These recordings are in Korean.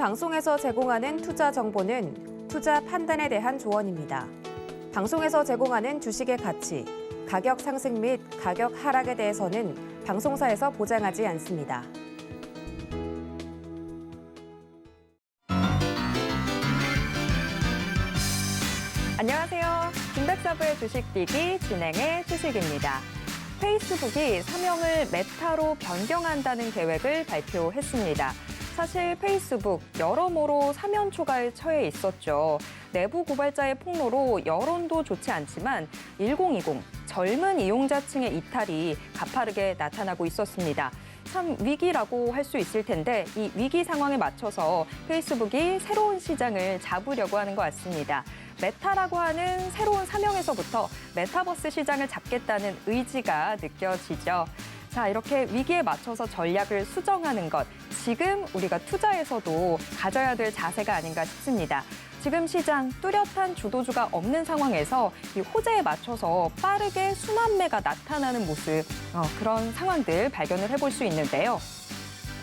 방송에서 제공하는 투자 정보는 투자 판단에 대한 조언입니다. 방송에서 제공하는 주식의 가치, 가격 상승 및 가격 하락에 대해서는 방송사에서 보장하지 않습니다. 안녕하세요. 김백사부의 주식뛰기 진행의 최슬기입니다. 페이스북이 사명을 메타로 변경한다는 계획을 발표했습니다. 사실 페이스북 여러모로 사면 초과에 처해 있었죠. 내부 고발자의 폭로로 여론도 좋지 않지만 1020 젊은 이용자층의 이탈이 가파르게 나타나고 있었습니다. 참 위기라고 할 수 있을 텐데 이 위기 상황에 맞춰서 페이스북이 새로운 시장을 잡으려고 하는 것 같습니다. 메타라고 하는 새로운 사명에서부터 메타버스 시장을 잡겠다는 의지가 느껴지죠. 자, 이렇게 위기에 맞춰서 전략을 수정하는 것, 지금 우리가 투자에서도 가져야 될 자세가 아닌가 싶습니다. 지금 시장 뚜렷한 주도주가 없는 상황에서 이 호재에 맞춰서 빠르게 순환매가 나타나는 모습, 그런 상황들 발견을 해볼 수 있는데요.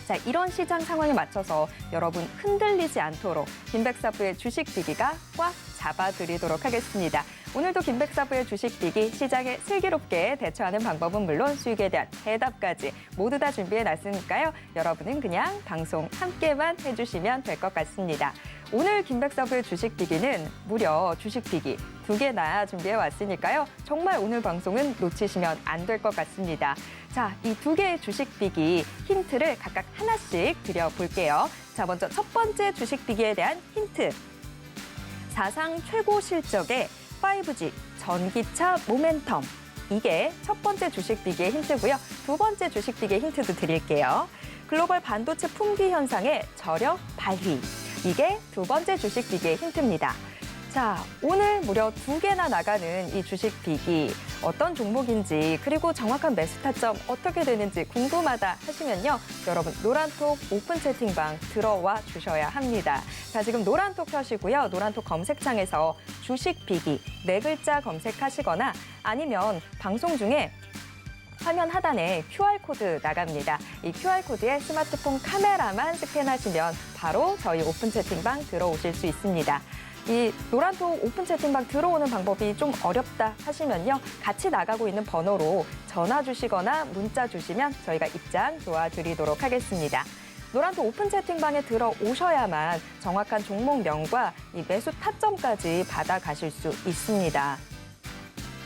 자, 이런 시장 상황에 맞춰서 여러분 흔들리지 않도록 김백사부의 주식뛰기가 꽉 잡아드리도록 하겠습니다. 오늘도 김백사부의 주식뛰기 시장에 슬기롭게 대처하는 방법은 물론 수익에 대한 해답까지 모두 다 준비해 놨으니까요. 여러분은 그냥 방송 함께만 해주시면 될 것 같습니다. 오늘 김백사부의 주식뛰기는 무려 주식뛰기 2개나 준비해 왔으니까요. 정말 오늘 방송은 놓치시면 안 될 것 같습니다. 자, 이 2개의 주식뛰기 힌트를 각각 하나씩 드려볼게요. 자, 먼저 첫 번째 주식뛰기에 대한 힌트. 사상 최고 실적의 5G 전기차 모멘텀. 이게 첫 번째 주식뛰기의 힌트고요. 두 번째 주식뛰기의 힌트도 드릴게요. 글로벌 반도체 품귀 현상의 저력 발휘. 이게 두 번째 주식뛰기의 힌트입니다. 자, 오늘 무려 2개나 나가는 이 주식뛰기 어떤 종목인지 그리고 정확한 매수 타점 어떻게 되는지 궁금하다 하시면요. 여러분 노란톡 오픈 채팅방 들어와 주셔야 합니다. 자, 지금 노란톡 켜시고요. 노란톡 검색창에서 주식뛰기 4글자 검색하시거나 아니면 방송 중에 화면 하단에 QR코드 나갑니다. 이 QR코드에 스마트폰 카메라만 스캔하시면 바로 저희 오픈 채팅방 들어오실 수 있습니다. 이 노란톡 오픈 채팅방 들어오는 방법이 좀 어렵다 하시면요. 같이 나가고 있는 번호로 전화 주시거나 문자 주시면 저희가 입장 도와드리도록 하겠습니다. 노란톡 오픈 채팅방에 들어오셔야만 정확한 종목명과 이 매수 타점까지 받아가실 수 있습니다.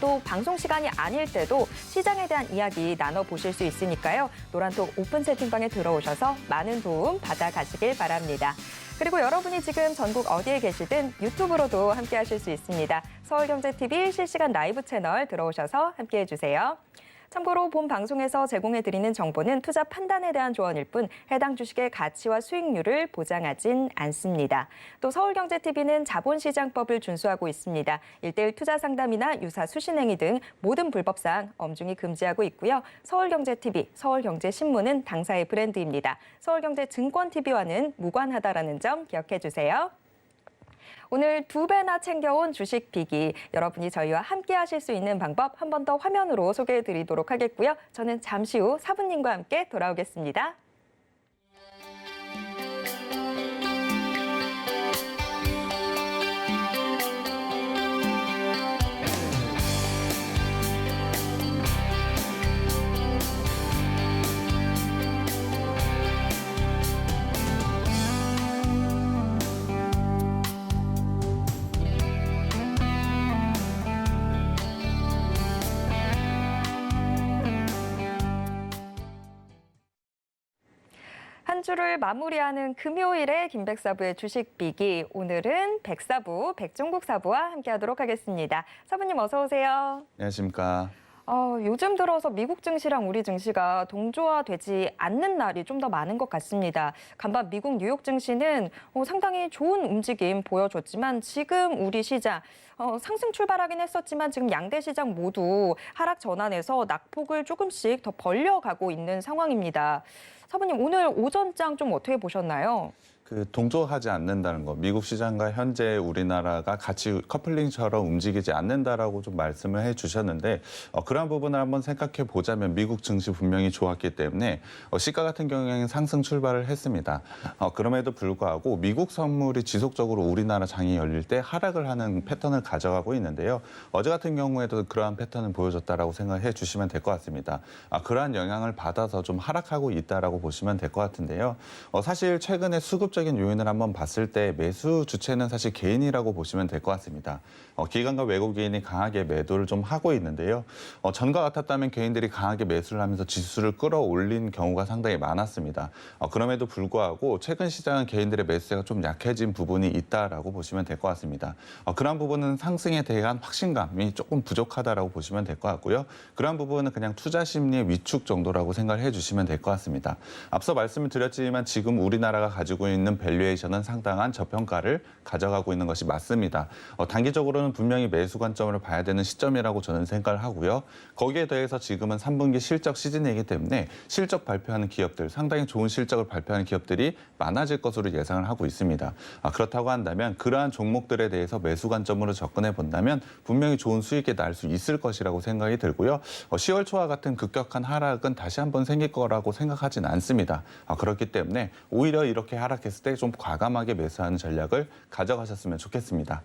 또 방송 시간이 아닐 때도 시장에 대한 이야기 나눠보실 수 있으니까요. 노란톡 오픈 채팅방에 들어오셔서 많은 도움 받아가시길 바랍니다. 그리고 여러분이 지금 전국 어디에 계시든 유튜브로도 함께하실 수 있습니다. 서울경제TV 실시간 라이브 채널 들어오셔서 함께해주세요. 참고로 본 방송에서 제공해드리는 정보는 투자 판단에 대한 조언일 뿐 해당 주식의 가치와 수익률을 보장하진 않습니다. 또 서울경제TV는 자본시장법을 준수하고 있습니다. 1:1 투자 상담이나 유사 수신행위 등 모든 불법사항 엄중히 금지하고 있고요. 서울경제TV, 서울경제신문은 당사의 브랜드입니다. 서울경제증권TV와는 무관하다라는 점 기억해 주세요. 오늘 2배나 챙겨온 주식뛰기, 여러분이 저희와 함께 하실 수 있는 방법 한 번 더 화면으로 소개해드리도록 하겠고요. 저는 잠시 후 사부님과 함께 돌아오겠습니다. 한 주를 마무리하는 금요일의 김백사부의 주식뛰기. 오늘은 백사부, 백종국 사부와 함께하도록 하겠습니다. 사부님 어서 오세요. 안녕하십니까. 요즘 들어서 미국 증시랑 우리 증시가 동조화되지 않는 날이 좀 더 많은 것 같습니다. 간밤 미국 뉴욕 증시는 상당히 좋은 움직임 보여줬지만 지금 우리 시장 상승 출발하긴 했었지만 지금 양대 시장 모두 하락 전환해서 낙폭을 조금씩 더 벌려가고 있는 상황입니다. 사부님 오늘 오전장 좀 어떻게 보셨나요? 동조하지 않는다는 거, 미국 시장과 현재 우리나라가 같이 커플링처럼 움직이지 않는다라고 좀 말씀을 해주셨는데 그러한 부분을 한번 생각해 보자면 미국 증시 분명히 좋았기 때문에 시가 같은 경우에는 상승 출발을 했습니다. 그럼에도 불구하고 미국 선물이 지속적으로 우리나라 장이 열릴 때 하락을 하는 패턴을 가져가고 있는데요. 어제 같은 경우에도 그러한 패턴을 보여줬다라고 생각해 주시면 될 것 같습니다. 그러한 영향을 받아서 좀 하락하고 있다라고 보시면 될 것 같은데요. 사실 최근에 수급적인 요인을 한번 봤을 때 매수 주체는 사실 개인이라고 보시면 될 것 같습니다. 기관과 외국인이 강하게 매도를 좀 하고 있는데요. 전과 같았다면 개인들이 강하게 매수를 하면서 지수를 끌어올린 경우가 상당히 많았습니다. 그럼에도 불구하고 최근 시장은 개인들의 매수세가 좀 약해진 부분이 있다라고 보시면 될 것 같습니다. 그러한 부분은 상승에 대한 확신감이 조금 부족하다라고 보시면 될 것 같고요. 그러한 부분은 그냥 투자 심리의 위축 정도라고 생각을 해주시면 될 것 같습니다. 앞서 말씀을 드렸지만 지금 우리나라가 가지고 있는 밸류에이션은 상당한 저평가를 가져가고 있는 것이 맞습니다. 단기적으로는 분명히 매수 관점으로 봐야 되는 시점이라고 저는 생각을 하고요. 거기에 더해서 지금은 3분기 실적 시즌이기 때문에 실적 발표하는 기업들, 상당히 좋은 실적을 발표하는 기업들이 많아질 것으로 예상을 하고 있습니다. 그렇다고 한다면 그러한 종목들에 대해서 매수 관점으로 접근해 본다면 분명히 좋은 수익이 날 수 있을 것이라고 생각이 들고요. 10월 초와 같은 급격한 하락은 다시 한번 생길 거라고 생각하진 않습니다. 그렇기 때문에 오히려 이렇게 하락했을 때 좀 과감하게 매수하는 전략을 가져가셨으면 좋겠습니다.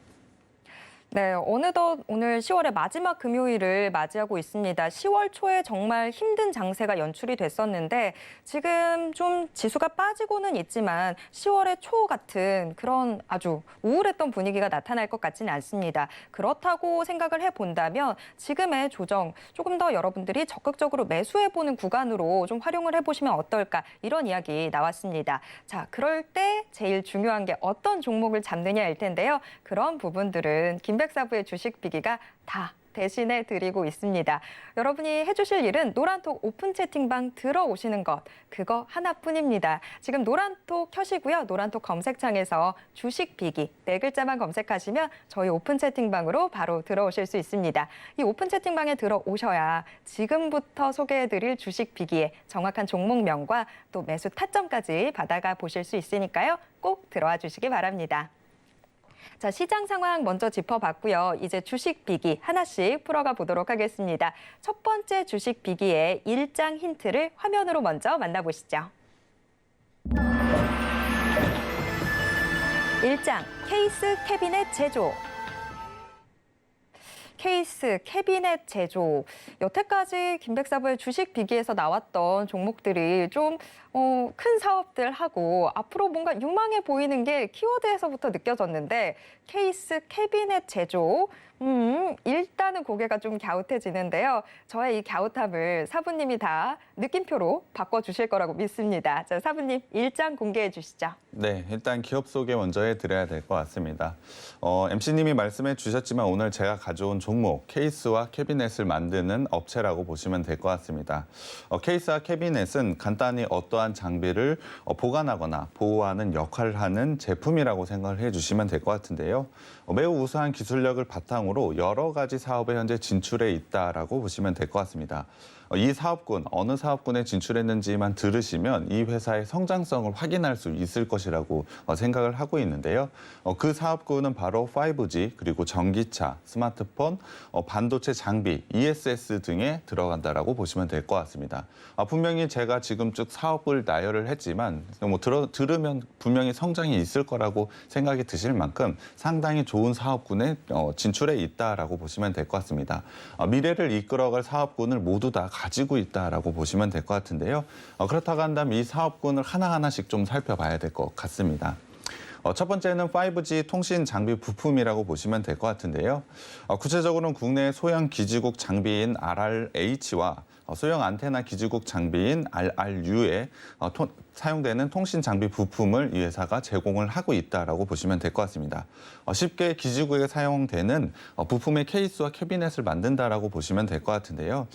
네, 어느덧 오늘 10월의 마지막 금요일을 맞이하고 있습니다. 10월 초에 정말 힘든 장세가 연출이 됐었는데 지금 좀 지수가 빠지고는 있지만 10월의 초 같은 그런 아주 우울했던 분위기가 나타날 것 같지는 않습니다. 그렇다고 생각을 해본다면 지금의 조정 조금 더 여러분들이 적극적으로 매수해보는 구간으로 좀 활용을 해보시면 어떨까 이런 이야기 나왔습니다. 자, 그럴 때 제일 중요한 게 어떤 종목을 잡느냐일 텐데요. 그런 부분들은 김백사부의 주식 비기가 다 대신해 드리고 있습니다. 여러분이 해주실 일은 노란톡 오픈 채팅방 들어오시는 것, 그거 하나뿐입니다. 지금 노란톡 켜시고요. 노란톡 검색창에서 주식 비기 네 글자만 검색하시면 저희 오픈 채팅방으로 바로 들어오실 수 있습니다. 이 오픈 채팅방에 들어오셔야 지금부터 소개해드릴 주식 비기의 정확한 종목명과 또 매수 타점까지 받아가 보실 수 있으니까요. 꼭 들어와 주시기 바랍니다. 자, 시장 상황 먼저 짚어봤고요. 이제 주식 비기 하나씩 풀어가 보도록 하겠습니다. 첫 번째 주식 비기의 일장 힌트를 화면으로 먼저 만나보시죠. 일장 케이스 캐비넷 제조. 케이스, 캐비넷 제조. 여태까지 김백사부의 주식 비기에서 나왔던 종목들이 좀 큰 사업들 하고 앞으로 뭔가 유망해 보이는 게 키워드에서부터 느껴졌는데 케이스, 캐비넷 제조. 일단은 고개가 좀 갸웃해지는데요. 저의 이 갸웃함을 사부님이 다 느낌표로 바꿔주실 거라고 믿습니다. 자, 사부님 일장 공개해 주시죠. 네, 일단 기업 소개 먼저 해드려야 될 것 같습니다. MC님이 말씀해 주셨지만 오늘 제가 가져온 종목 케이스와 캐비넷을 만드는 업체라고 보시면 될 것 같습니다. 케이스와 캐비넷은 간단히 어떠한 장비를 보관하거나 보호하는 역할을 하는 제품이라고 생각을 해주시면 될 것 같은데요. 매우 우수한 기술력을 바탕으로 여러 가지 사업에 현재 진출해 있다라고 보시면 될 것 같습니다. 이 사업군, 어느 사업군에 진출했는지만 들으시면 이 회사의 성장성을 확인할 수 있을 것이라고 생각을 하고 있는데요. 그 사업군은 바로 5G, 그리고 전기차, 스마트폰, 반도체 장비, ESS 등에 들어간다라고 보시면 될 것 같습니다. 분명히 제가 지금 쭉 사업을 나열을 했지만 들으면 분명히 성장이 있을 거라고 생각이 드실 만큼 상당히 좋은 사업군에 진출해 있다라고 보시면 될 것 같습니다. 미래를 이끌어갈 사업군을 모두 다 가지고 있다라고 보시면 될 것 같은데요. 그렇다고 한다면 이 사업군을 하나하나씩 좀 살펴봐야 될 것 같습니다. 첫 번째는 5G 통신 장비 부품이라고 보시면 될 것 같은데요. 구체적으로는 국내 소형 기지국 장비인 RRH와 소형 안테나 기지국 장비인 RRU에 사용되는 통신 장비 부품을 이 회사가 제공을 하고 있다라고 보시면 될 것 같습니다. 쉽게 기지국에 사용되는 부품의 케이스와 캐비넷을 만든다라고 보시면 될 것 같은데요.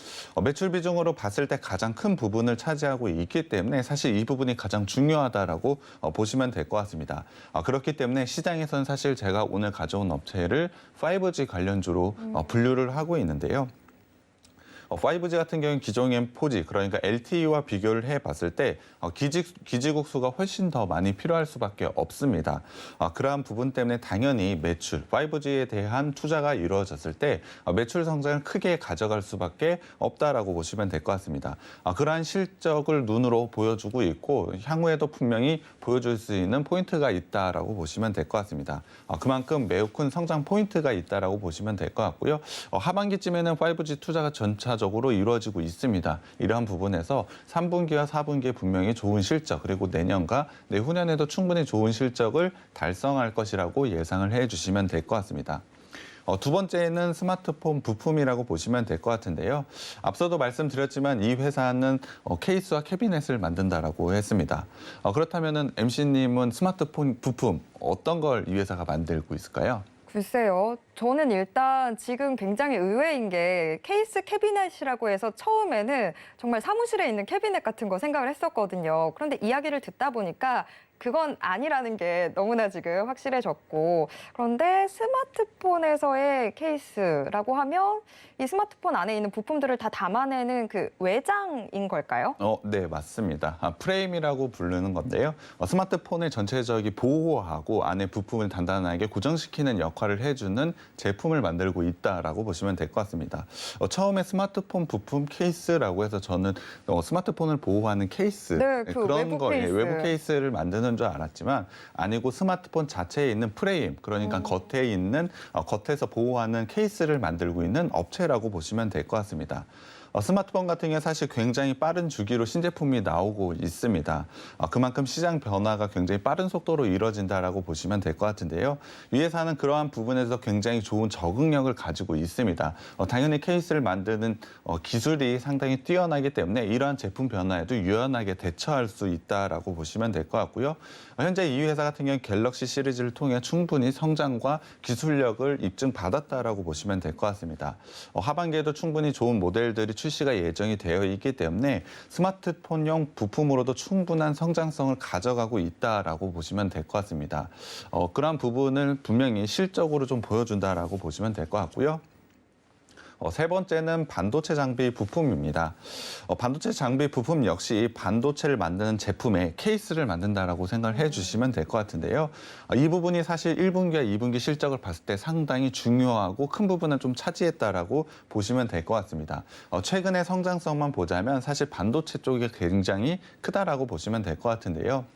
매출 비중으로 봤을 때 가장 큰 부분을 차지하고 있기 때문에 사실 이 부분이 가장 중요하다라고 보시면 될 것 같습니다. 그렇기 때문에 시장에서는 사실 제가 오늘 가져온 업체를 5G 관련주로 분류를 하고 있는데요. 5G 같은 경우는 기존의 4G, 그러니까 LTE와 비교를 해봤을 때 기지국수가 훨씬 더 많이 필요할 수밖에 없습니다. 그러한 부분 때문에 당연히 매출, 5G에 대한 투자가 이루어졌을 때 매출 성장을 크게 가져갈 수밖에 없다라고 보시면 될 것 같습니다. 그러한 실적을 눈으로 보여주고 있고 향후에도 분명히 보여줄 수 있는 포인트가 있다라고 보시면 될 것 같습니다. 그만큼 매우 큰 성장 포인트가 있다라고 보시면 될 것 같고요. 하반기쯤에는 5G 투자가 전차적으로 이루어지고 있습니다. 이러한 부분에서 3분기와 4분기에 분명히 좋은 실적, 그리고 내년과 내후년에도 충분히 좋은 실적을 달성할 것이라고 예상을 해주시면 될 것 같습니다. 두 번째는 스마트폰 부품이라고 보시면 될 것 같은데요. 앞서도 말씀드렸지만 이 회사는 케이스와 캐비넷을 만든다라고 했습니다. 그렇다면 MC님은 스마트폰 부품 어떤 걸 이 회사가 만들고 있을까요? 글쎄요. 저는 일단 지금 굉장히 의외인 게 케이스 캐비넷이라고 해서 처음에는 정말 사무실에 있는 캐비넷 같은 거 생각을 했었거든요. 그런데 이야기를 듣다 보니까 그건 아니라는 게 너무나 지금 확실해졌고, 그런데 스마트폰에서의 케이스라고 하면 이 스마트폰 안에 있는 부품들을 다 담아내는 그 외장인 걸까요? 네, 맞습니다. 프레임이라고 부르는 건데요. 스마트폰을 전체적인 보호하고 안에 부품을 단단하게 고정시키는 역할을 해주는 제품을 만들고 있다라고 보시면 될 것 같습니다. 처음에 스마트폰 부품 케이스라고 해서 저는 스마트폰을 보호하는 케이스, 네, 그 그런 외부 거, 케이스. 외부 케이스를 만드는 줄 알았지만 아니고 스마트폰 자체에 있는 프레임, 그러니까 겉에 있는 겉에서 보호하는 케이스를 만들고 있는 업체라고 보시면 될 것 같습니다. 스마트폰 같은 경우에 사실 굉장히 빠른 주기로 신제품이 나오고 있습니다. 그만큼 시장 변화가 굉장히 빠른 속도로 이루어진다라고 보시면 될 것 같은데요. 이 회사는 그러한 부분에서 굉장히 좋은 적응력을 가지고 있습니다. 당연히 케이스를 만드는 기술이 상당히 뛰어나기 때문에 이러한 제품 변화에도 유연하게 대처할 수 있다라고 보시면 될 것 같고요. 현재 이 회사 같은 경우는 갤럭시 시리즈를 통해 충분히 성장과 기술력을 입증받았다라고 보시면 될 것 같습니다. 하반기에도 충분히 좋은 모델들이 출시가 예정이 되어 있기 때문에 스마트폰용 부품으로도 충분한 성장성을 가져가고 있다라고 보시면 될 것 같습니다. 그러한 부분을 분명히 실적으로 좀 보여준다라고 보시면 될 것 같고요. 세 번째는 반도체 장비 부품입니다. 반도체 장비 부품 역시 반도체를 만드는 제품에 케이스를 만든다라고 생각을 해주시면 될 것 같은데요. 이 부분이 사실 1분기와 2분기 실적을 봤을 때 상당히 중요하고 큰 부분을 좀 차지했다라고 보시면 될 것 같습니다. 최근의 성장성만 보자면 사실 반도체 쪽이 굉장히 크다라고 보시면 될 것 같은데요.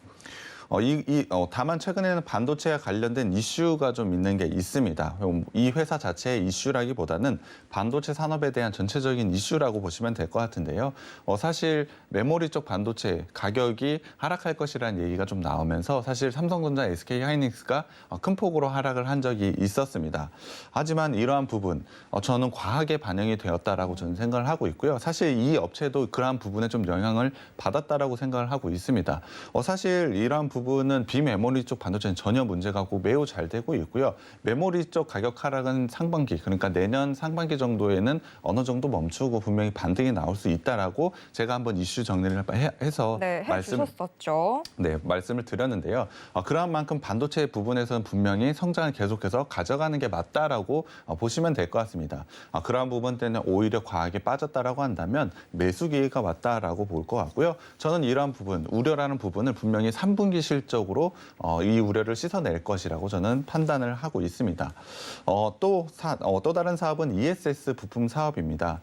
다만 최근에는 반도체와 관련된 이슈가 좀 있는 게 있습니다. 이 회사 자체의 이슈라기보다는 반도체 산업에 대한 전체적인 이슈라고 보시면 될 것 같은데요. 사실 메모리 쪽 반도체 가격이 하락할 것이라는 얘기가 좀 나오면서 사실 삼성전자, SK하이닉스가 큰 폭으로 하락을 한 적이 있었습니다. 하지만 이러한 부분, 저는 과하게 반영이 되었다라고 저는 생각을 하고 있고요. 사실 이 업체도 그러한 부분에 좀 영향을 받았다라고 생각을 하고 있습니다. 사실 이러한 부분은 비메모리 쪽 반도체는 전혀 문제가 없고 매우 잘 되고 있고요. 메모리 쪽 가격 하락은 상반기, 그러니까 내년 상반기 정도에는 어느 정도 멈추고 분명히 반등이 나올 수 있다라고 제가 한번 이슈 정리를 해서 해주셨었죠. 말씀을 드렸는데요. 그러한 만큼 반도체 부분에서는 분명히 성장을 계속해서 가져가는 게 맞다라고 보시면 될 것 같습니다. 그러한 부분 때문에 오히려 과하게 빠졌다라고 한다면 매수 기회가 왔다라고 볼 것 같고요. 저는 이러한 부분, 우려라는 부분을 분명히 3분기 실적으로 이 우려를 씻어낼 것이라고 저는 판단을 하고 있습니다. 또 다른 사업은 ESS 부품 사업입니다.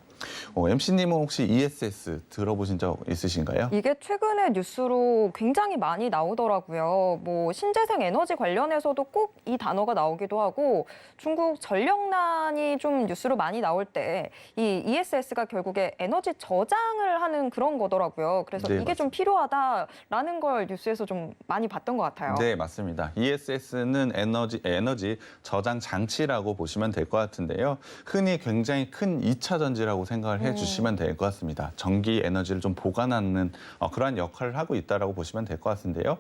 MC님은 혹시 ESS 들어보신 적 있으신가요? 이게 최근에 뉴스로 굉장히 많이 나오더라고요. 뭐 신재생 에너지 관련해서도 꼭 이 단어가 나오기도 하고 중국 전력난이 좀 뉴스로 많이 나올 때 이 ESS가 결국에 에너지 저장을 하는 그런 거더라고요. 그래서 네, 이게 좀 필요하다라는 걸 뉴스에서 좀 많이 봤던 것 같아요. 네, 맞습니다. ESS는 에너지 저장 장치라고 보시면 될 것 같은데요. 흔히 굉장히 큰 2차 전지라고 생각을 해주시면 될 것 같습니다. 전기 에너지를 좀 보관하는 그러한 역할을 하고 있다라고 보시면 될 것 같은데요.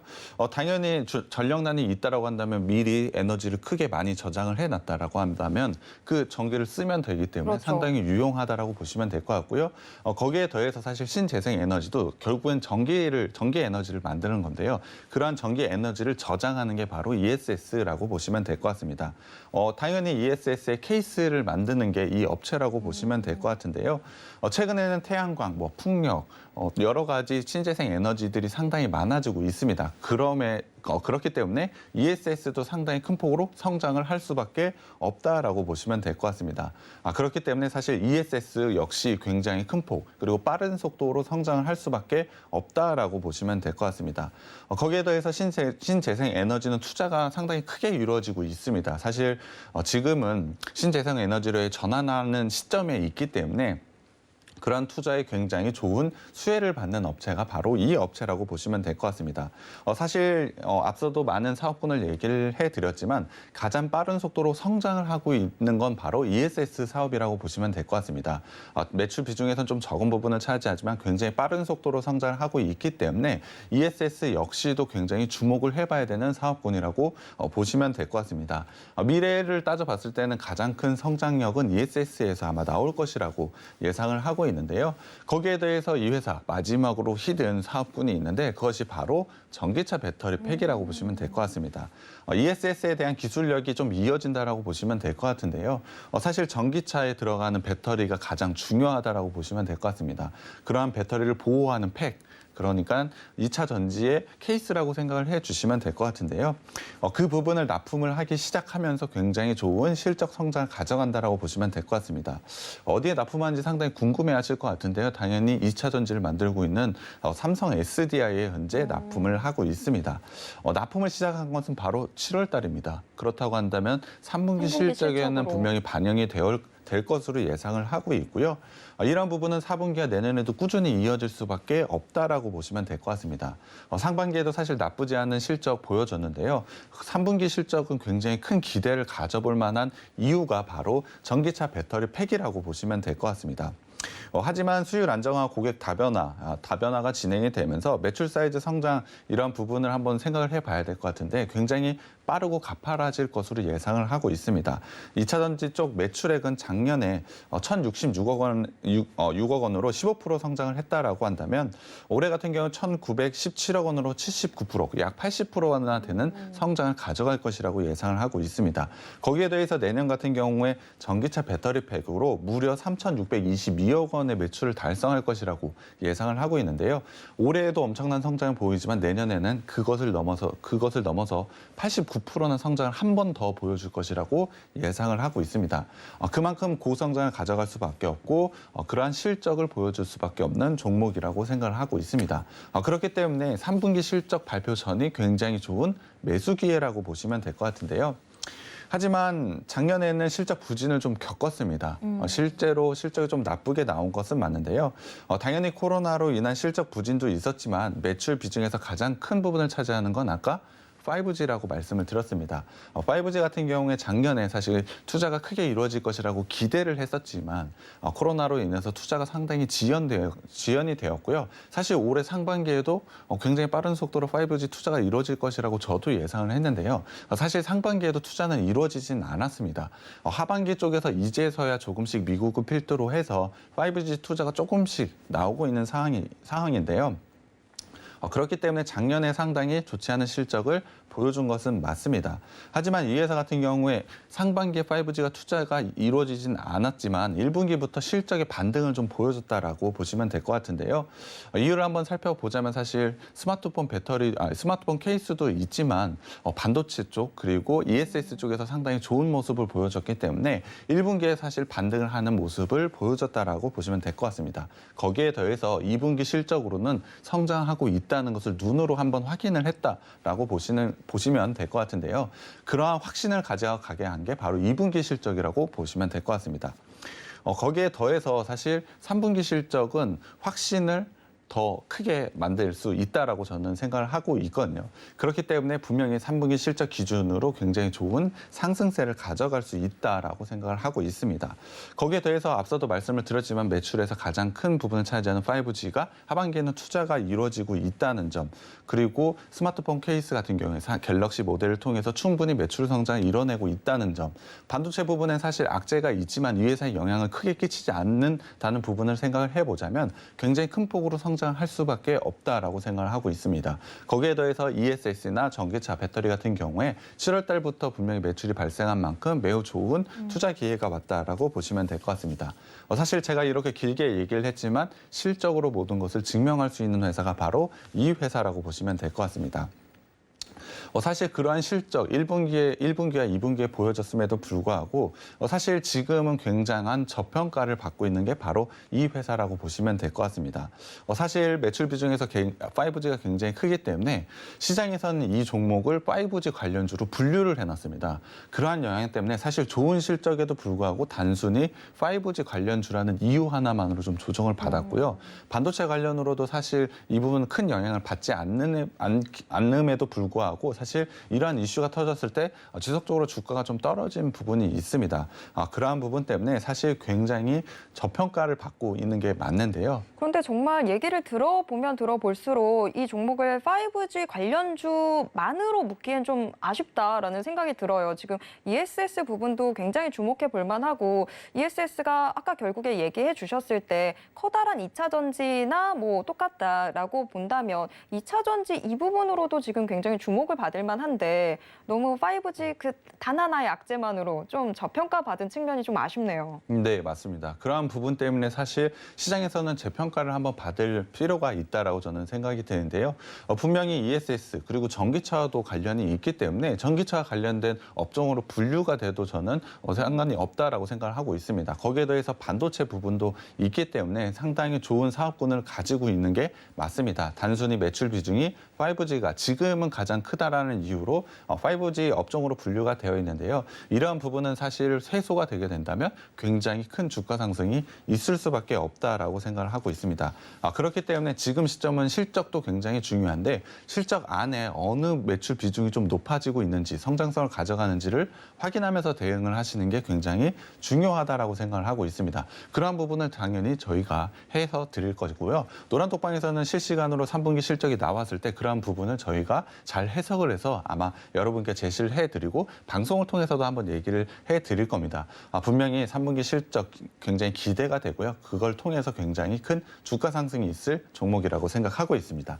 당연히 전력난이 있다라고 한다면 미리 에너지를 크게 많이 저장을 해놨다라고 한다면 그 전기를 쓰면 되기 때문에 그렇죠. 상당히 유용하다라고 보시면 될 것 같고요. 거기에 더해서 사실 신재생 에너지도 결국엔 전기 에너지를 만드는 건데요. 그러한 전기 에너지를 저장하는 게 바로 ESS라고 보시면 될 것 같습니다. 당연히 ESS의 케이스를 만드는 게 이 업체라고 보시면 될 것 같은데. 하는데요. 최근에는 태양광, 풍력, 여러 가지 신재생 에너지들이 상당히 많아지고 있습니다. 그렇기 때문에 ESS도 상당히 큰 폭으로 성장을 할 수밖에 없다라고 보시면 될 것 같습니다. 그렇기 때문에 사실 ESS 역시 굉장히 큰 폭, 그리고 빠른 속도로 성장을 할 수밖에 없다라고 보시면 될 것 같습니다. 거기에 더해서 신재생 에너지는 투자가 상당히 크게 이루어지고 있습니다. 사실 지금은 신재생 에너지로 전환하는 시점에 있기 때문에 그런 투자에 굉장히 좋은 수혜를 받는 업체가 바로 이 업체라고 보시면 될 것 같습니다. 사실 앞서도 많은 사업군을 얘기를 해드렸지만 가장 빠른 속도로 성장을 하고 있는 건 바로 ESS 사업이라고 보시면 될 것 같습니다. 매출 비중에선 좀 적은 부분을 차지하지만 굉장히 빠른 속도로 성장을 하고 있기 때문에 ESS 역시도 굉장히 주목을 해봐야 되는 사업군이라고 보시면 될 것 같습니다. 미래를 따져봤을 때는 가장 큰 성장력은 ESS에서 아마 나올 것이라고 예상을 하고 있는데요. 거기에 대해서 이 회사 마지막으로 히든 사업군이 있는데 그것이 바로 전기차 배터리 팩이라고 보시면 될 것 같습니다. ESS에 대한 기술력이 좀 이어진다라고 보시면 될 것 같은데요. 사실 전기차에 들어가는 배터리가 가장 중요하다라고 보시면 될 것 같습니다. 그러한 배터리를 보호하는 팩, 그러니까 2차 전지의 케이스라고 생각을 해주시면 될 것 같은데요. 그 부분을 납품을 하기 시작하면서 굉장히 좋은 실적 성장을 가져간다라고 보시면 될 것 같습니다. 어디에 납품하는지 상당히 궁금해하실 것 같은데요. 당연히 2차 전지를 만들고 있는 삼성 SDI에 현재 납품을 하고 있습니다. 납품을 시작한 것은 바로 7월 달입니다. 그렇다고 한다면 3분기 실적에는 분명히 반영이 될 것으로 예상을 하고 있고요. 이런 부분은 4분기와 내년에도 꾸준히 이어질 수밖에 없다라고 보시면 될 것 같습니다. 상반기에도 사실 나쁘지 않은 실적 보여줬는데요. 3분기 실적은 굉장히 큰 기대를 가져볼 만한 이유가 바로 전기차 배터리 팩이라고 보시면 될 것 같습니다. 하지만 수율 안정화, 고객 다변화가 진행이 되면서 매출 사이즈 성장 이런 부분을 한번 생각을 해봐야 될 것 같은데 굉장히 빠르고 가파라질 것으로 예상을 하고 있습니다. 2차 전지 쪽 매출액은 작년에 1,066억 원, 6억 원으로 15% 성장을 했다라고 한다면 올해 같은 경우 1,917억 원으로 79%, 약 80%나 되는 성장을 가져갈 것이라고 예상을 하고 있습니다. 거기에 대해서 내년 같은 경우에 전기차 배터리 팩으로 무려 3,622억 원의 매출을 달성할 것이라고 예상을 하고 있는데요. 올해에도 엄청난 성장을 보이지만 내년에는 그것을 넘어서 89%는 성장을 한 번 더 보여줄 것이라고 예상을 하고 있습니다. 그만큼 고성장을 가져갈 수밖에 없고 그러한 실적을 보여줄 수밖에 없는 종목이라고 생각을 하고 있습니다. 그렇기 때문에 3분기 실적 발표 전이 굉장히 좋은 매수 기회라고 보시면 될 것 같은데요. 하지만 작년에는 실적 부진을 좀 겪었습니다. 실제로 실적이 좀 나쁘게 나온 것은 맞는데요. 당연히 코로나로 인한 실적 부진도 있었지만 매출 비중에서 가장 큰 부분을 차지하는 건 아까 5G라고 말씀을 드렸습니다. 5G 같은 경우에 작년에 사실 투자가 크게 이루어질 것이라고 기대를 했었지만 코로나로 인해서 투자가 상당히 지연이 되었고요. 사실 올해 상반기에도 굉장히 빠른 속도로 5G 투자가 이루어질 것이라고 저도 예상을 했는데요. 사실 상반기에도 투자는 이루어지진 않았습니다. 하반기 쪽에서 이제서야 조금씩 미국을 필두로 해서 5G 투자가 조금씩 나오고 있는 상황인데요. 그렇기 때문에 작년에 상당히 좋지 않은 실적을 보여준 것은 맞습니다. 하지만 이 회사 같은 경우에 상반기에 5G가 투자가 이루어지진 않았지만 1분기부터 실적의 반등을 좀 보여줬다라고 보시면 될 것 같은데요. 이유를 한번 살펴보자면 사실 스마트폰 케이스도 있지만 반도체 쪽 그리고 ESS 쪽에서 상당히 좋은 모습을 보여줬기 때문에 1분기에 사실 반등을 하는 모습을 보여줬다라고 보시면 될 것 같습니다. 거기에 더해서 2분기 실적으로는 성장하고 있다는 것을 눈으로 한번 확인을 했다라고 보시면 될 것 같은데요. 그러한 확신을 가져가게 한 게 바로 2분기 실적이라고 보시면 될 것 같습니다. 거기에 더해서 사실 3분기 실적은 확신을 더 크게 만들 수 있다라고 저는 생각을 하고 있거든요. 그렇기 때문에 분명히 3분기 실적 기준으로 굉장히 좋은 상승세를 가져갈 수 있다라고 생각을 하고 있습니다. 거기에 더해서 앞서도 말씀을 드렸지만 매출에서 가장 큰 부분을 차지하는 5G가 하반기에는 투자가 이루어지고 있다는 점, 그리고 스마트폰 케이스 같은 경우에 갤럭시 모델을 통해서 충분히 매출 성장을 이뤄내고 있다는 점, 반도체 부분엔 사실 악재가 있지만 이 회사에 영향을 크게 끼치지 않는다는 부분을 생각을 해보자면 굉장히 큰 폭으로 성장을 성장할 수밖에 없다라고 생각을 하고 있습니다. 거기에 더해서 ESS나 전기차, 배터리 같은 경우에 7월 달부터 분명히 매출이 발생한 만큼 매우 좋은 투자 기회가 왔다라고 보시면 될 것 같습니다. 사실 제가 이렇게 길게 얘기를 했지만 실적으로 모든 것을 증명할 수 있는 회사가 바로 이 회사라고 보시면 될 것 같습니다. 사실 그러한 실적 1분기와 2분기에 보여졌음에도 불구하고 사실 지금은 굉장한 저평가를 받고 있는 게 바로 이 회사라고 보시면 될 것 같습니다. 사실 매출 비중에서 5G가 굉장히 크기 때문에 시장에서는 이 종목을 5G 관련주로 분류를 해놨습니다. 그러한 영향 때문에 사실 좋은 실적에도 불구하고 단순히 5G 관련주라는 이유 하나만으로 좀 조정을 받았고요. 반도체 관련으로도 사실 이 부분은 큰 영향을 받지 않음에도 불구하고 사실 이러한 이슈가 터졌을 때 지속적으로 주가가 좀 떨어진 부분이 있습니다. 그러한 부분 때문에 사실 굉장히 저평가를 받고 있는 게 맞는데요. 그런데 정말 얘기를 들어보면 들어볼수록 이 종목을 5G 관련주만으로 묶기엔 좀 아쉽다라는 생각이 들어요. 지금 ESS 부분도 굉장히 주목해 볼 만하고 ESS가 아까 결국에 얘기해 주셨을 때 커다란 2차 전지나 뭐 똑같다라고 본다면 2차 전지 이 부분으로도 지금 굉장히 주목을 받을 만한데 너무 5G 그 단 하나의 악재만으로 좀 저평가받은 측면이 좀 아쉽네요. 네, 맞습니다. 그러한 부분 때문에 사실 시장에서는 재평가를 한번 받을 필요가 있다라고 저는 생각이 드는데요. 분명히 ESS 그리고 전기차와도 관련이 있기 때문에 전기차와 관련된 업종으로 분류가 돼도 저는 상관이 없다라고 생각을 하고 있습니다. 거기에 더해서 반도체 부분도 있기 때문에 상당히 좋은 사업군을 가지고 있는 게 맞습니다. 단순히 매출 비중이 5G가 지금은 가장 크다라는 이유로 5G 업종으로 분류가 되어 있는데요. 이러한 부분은 사실 해소가 되게 된다면 굉장히 큰 주가 상승이 있을 수밖에 없다라고 생각을 하고 있습니다. 그렇기 때문에 지금 시점은 실적도 굉장히 중요한데 실적 안에 어느 매출 비중이 좀 높아지고 있는지 성장성을 가져가는지를 확인하면서 대응을 하시는 게 굉장히 중요하다라고 생각을 하고 있습니다. 그러한 부분을 당연히 저희가 해서 드릴 것이고요. 노란톡방에서는 실시간으로 3분기 실적이 나왔을 때 그러한 부분을 저희가 잘 해석을 해서 아마 여러분께 제시를 해드리고 방송을 통해서도 한번 얘기를 해드릴 겁니다. 분명히 3분기 실적 굉장히 기대가 되고요. 그걸 통해서 굉장히 큰 주가 상승이 있을 종목이라고 생각하고 있습니다.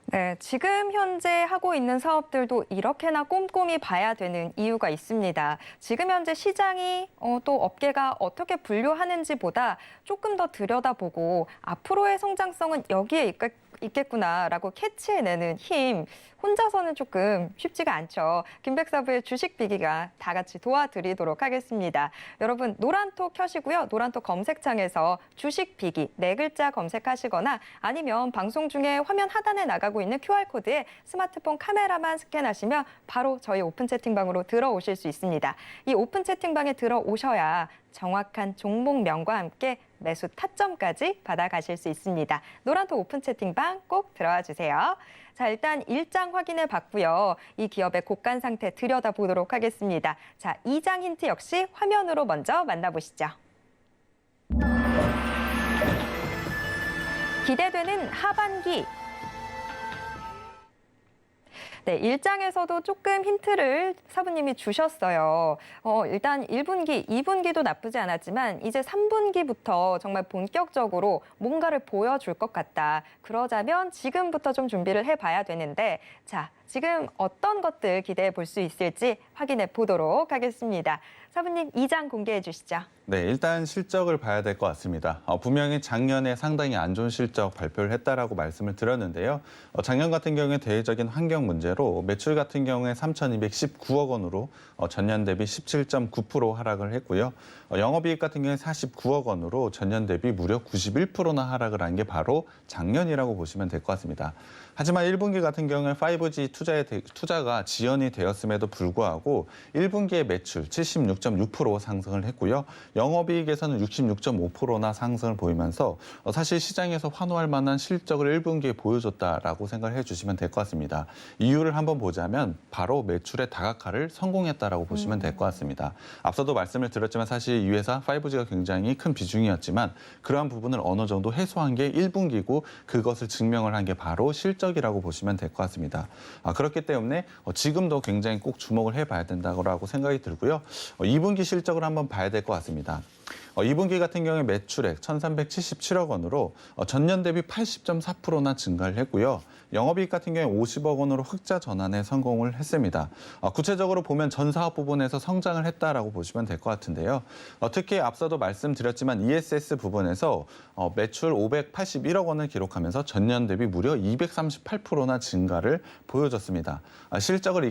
네, 지금 현재 하고 있는 사업들도 이렇게나 꼼꼼히 봐야 되는 이유가 있습니다. 지금 현재 시장이 또 업계가 어떻게 분류하는지보다 조금 더 들여다보고 앞으로의 성장성은 여기에 있겠구나라고 캐치해내는 힘, 혼자서는 조금 쉽지가 않죠. 김백사부의 주식 비기가 다 같이 도와드리도록 하겠습니다. 여러분 노란톡 켜시고요. 노란톡 검색창에서 주식 비기 4글자 검색하시거나 아니면 방송 중에 화면 하단에 나가고 있는 QR코드에 스마트폰 카메라만 스캔하시면 바로 저희 오픈 채팅방으로 들어오실 수 있습니다. 이 오픈 채팅방에 들어오셔야 정확한 종목명과 함께 매수 타점까지 받아가실 수 있습니다. 노란톡 오픈 채팅방 꼭 들어와 주세요. 자, 일단 일장 확인해 봤고요. 이 기업의 곡간 상태 들여다보도록 하겠습니다. 자, 2장 힌트 역시 화면으로 먼저 만나보시죠. 기대되는 하반기. 네, 1장에서도 조금 힌트를 사부님이 주셨어요. 일단 1분기, 2분기도 나쁘지 않았지만 이제 3분기부터 정말 본격적으로 뭔가를 보여줄 것 같다. 그러자면 지금부터 좀 준비를 해봐야 되는데 자, 지금 어떤 것들 기대해 볼 수 있을지 확인해 보도록 하겠습니다. 사부님 2장 공개해 주시죠. 네, 일단 실적을 봐야 될 것 같습니다. 분명히 작년에 상당히 안 좋은 실적 발표를 했다라고 말씀을 드렸는데요. 작년 같은 경우에 대외적인 환경 문제로 매출 같은 경우에 3,219억 원으로 전년 대비 17.9% 하락을 했고요. 영업이익 같은 경우에 49억 원으로 전년 대비 무려 91%나 하락을 한 게 바로 작년이라고 보시면 될 것 같습니다. 하지만 1분기 같은 경우에 5G 투자가 지연이 되었음에도 불구하고 1분기의 매출 76.6% 상승을 했고요. 영업이익에서는 66.5%나 상승을 보이면서 사실 시장에서 환호할 만한 실적을 1분기에 보여줬다라고 생각을 해주시면 될 것 같습니다. 이유를 한번 보자면 바로 매출의 다각화를 성공했다라고 보시면 될 것 같습니다. 앞서도 말씀을 드렸지만 사실 이 회사 5G가 굉장히 큰 비중이었지만 그러한 부분을 어느 정도 해소한 게 1분기고 그것을 증명을 한 게 바로 실적이라고 보시면 될 것 같습니다. 그렇기 때문에 지금도 굉장히 꼭 주목을 해봐야 된다고 생각이 들고요. 2분기 실적을 한번 봐야 될 것 같습니다. 2분기 같은 경우에 매출액 1,377억 원으로 전년 대비 80.4%나 증가를 했고요. 영업이익 같은 경우에 50억 원으로 흑자 전환에 성공을 했습니다. 구체적으로 보면 전 사업 부분에서 성장을 했다라고 보시면 될 것 같은데요. 특히 앞서도 말씀드렸지만 ESS 부분에서 매출 581억 원을 기록하면서 전년 대비 무려 238%나 증가를 보여줬습니다. 실적을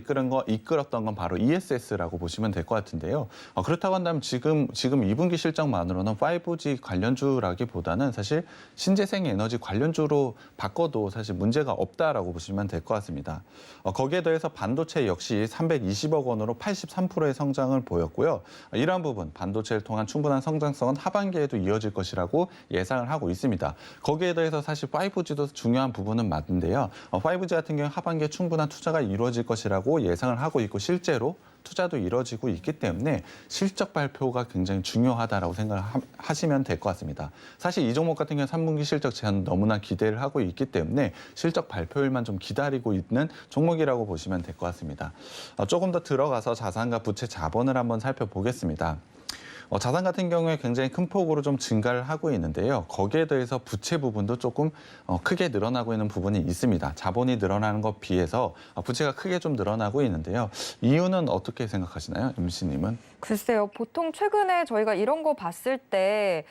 이끌었던 건 바로 ESS라고 보시면 될 것 같은데요. 그렇다고 한다면 지금 2분기 실적만으로는 5G 관련주라기보다는 사실 신재생 에너지 관련주로 바꿔도 사실 문제가 없다라고 보시면 될 것 같습니다. 거기에 더해서 반도체 역시 320억 원으로 83%의 성장을 보였고요. 이러한 부분 반도체를 통한 충분한 성장성은 하반기에도 이어질 것이라고 예상을 하고 있습니다. 거기에 더해서 사실 5G도 중요한 부분은 맞는데요. 5G 같은 경우 하반기에 충분한 투자가 이루어질 것이라고 예상을 하고 있고 실제로 투자도 이루어지고 있기 때문에 실적 발표가 굉장히 중요하다라고 생각하시면 될 것 같습니다. 사실 이 종목 같은 경우는 3분기 실적 제한 너무나 기대를 하고 있기 때문에 실적 발표일만 좀 기다리고 있는 종목이라고 보시면 될 것 같습니다. 조금 더 들어가서 자산과 부채 자본을 한번 살펴보겠습니다. 자산 같은 경우에 굉장히 큰 폭으로 좀 증가를 하고 있는데요. 거기에 더해서 부채 부분도 조금 크게 늘어나고 있는 부분이 있습니다. 자본이 늘어나는 것 비해서 부채가 크게 좀 늘어나고 있는데요. 이유는 어떻게 생각하시나요, MC님은? 글쎄요, 보통 최근에 저희가 이런 거 봤을 때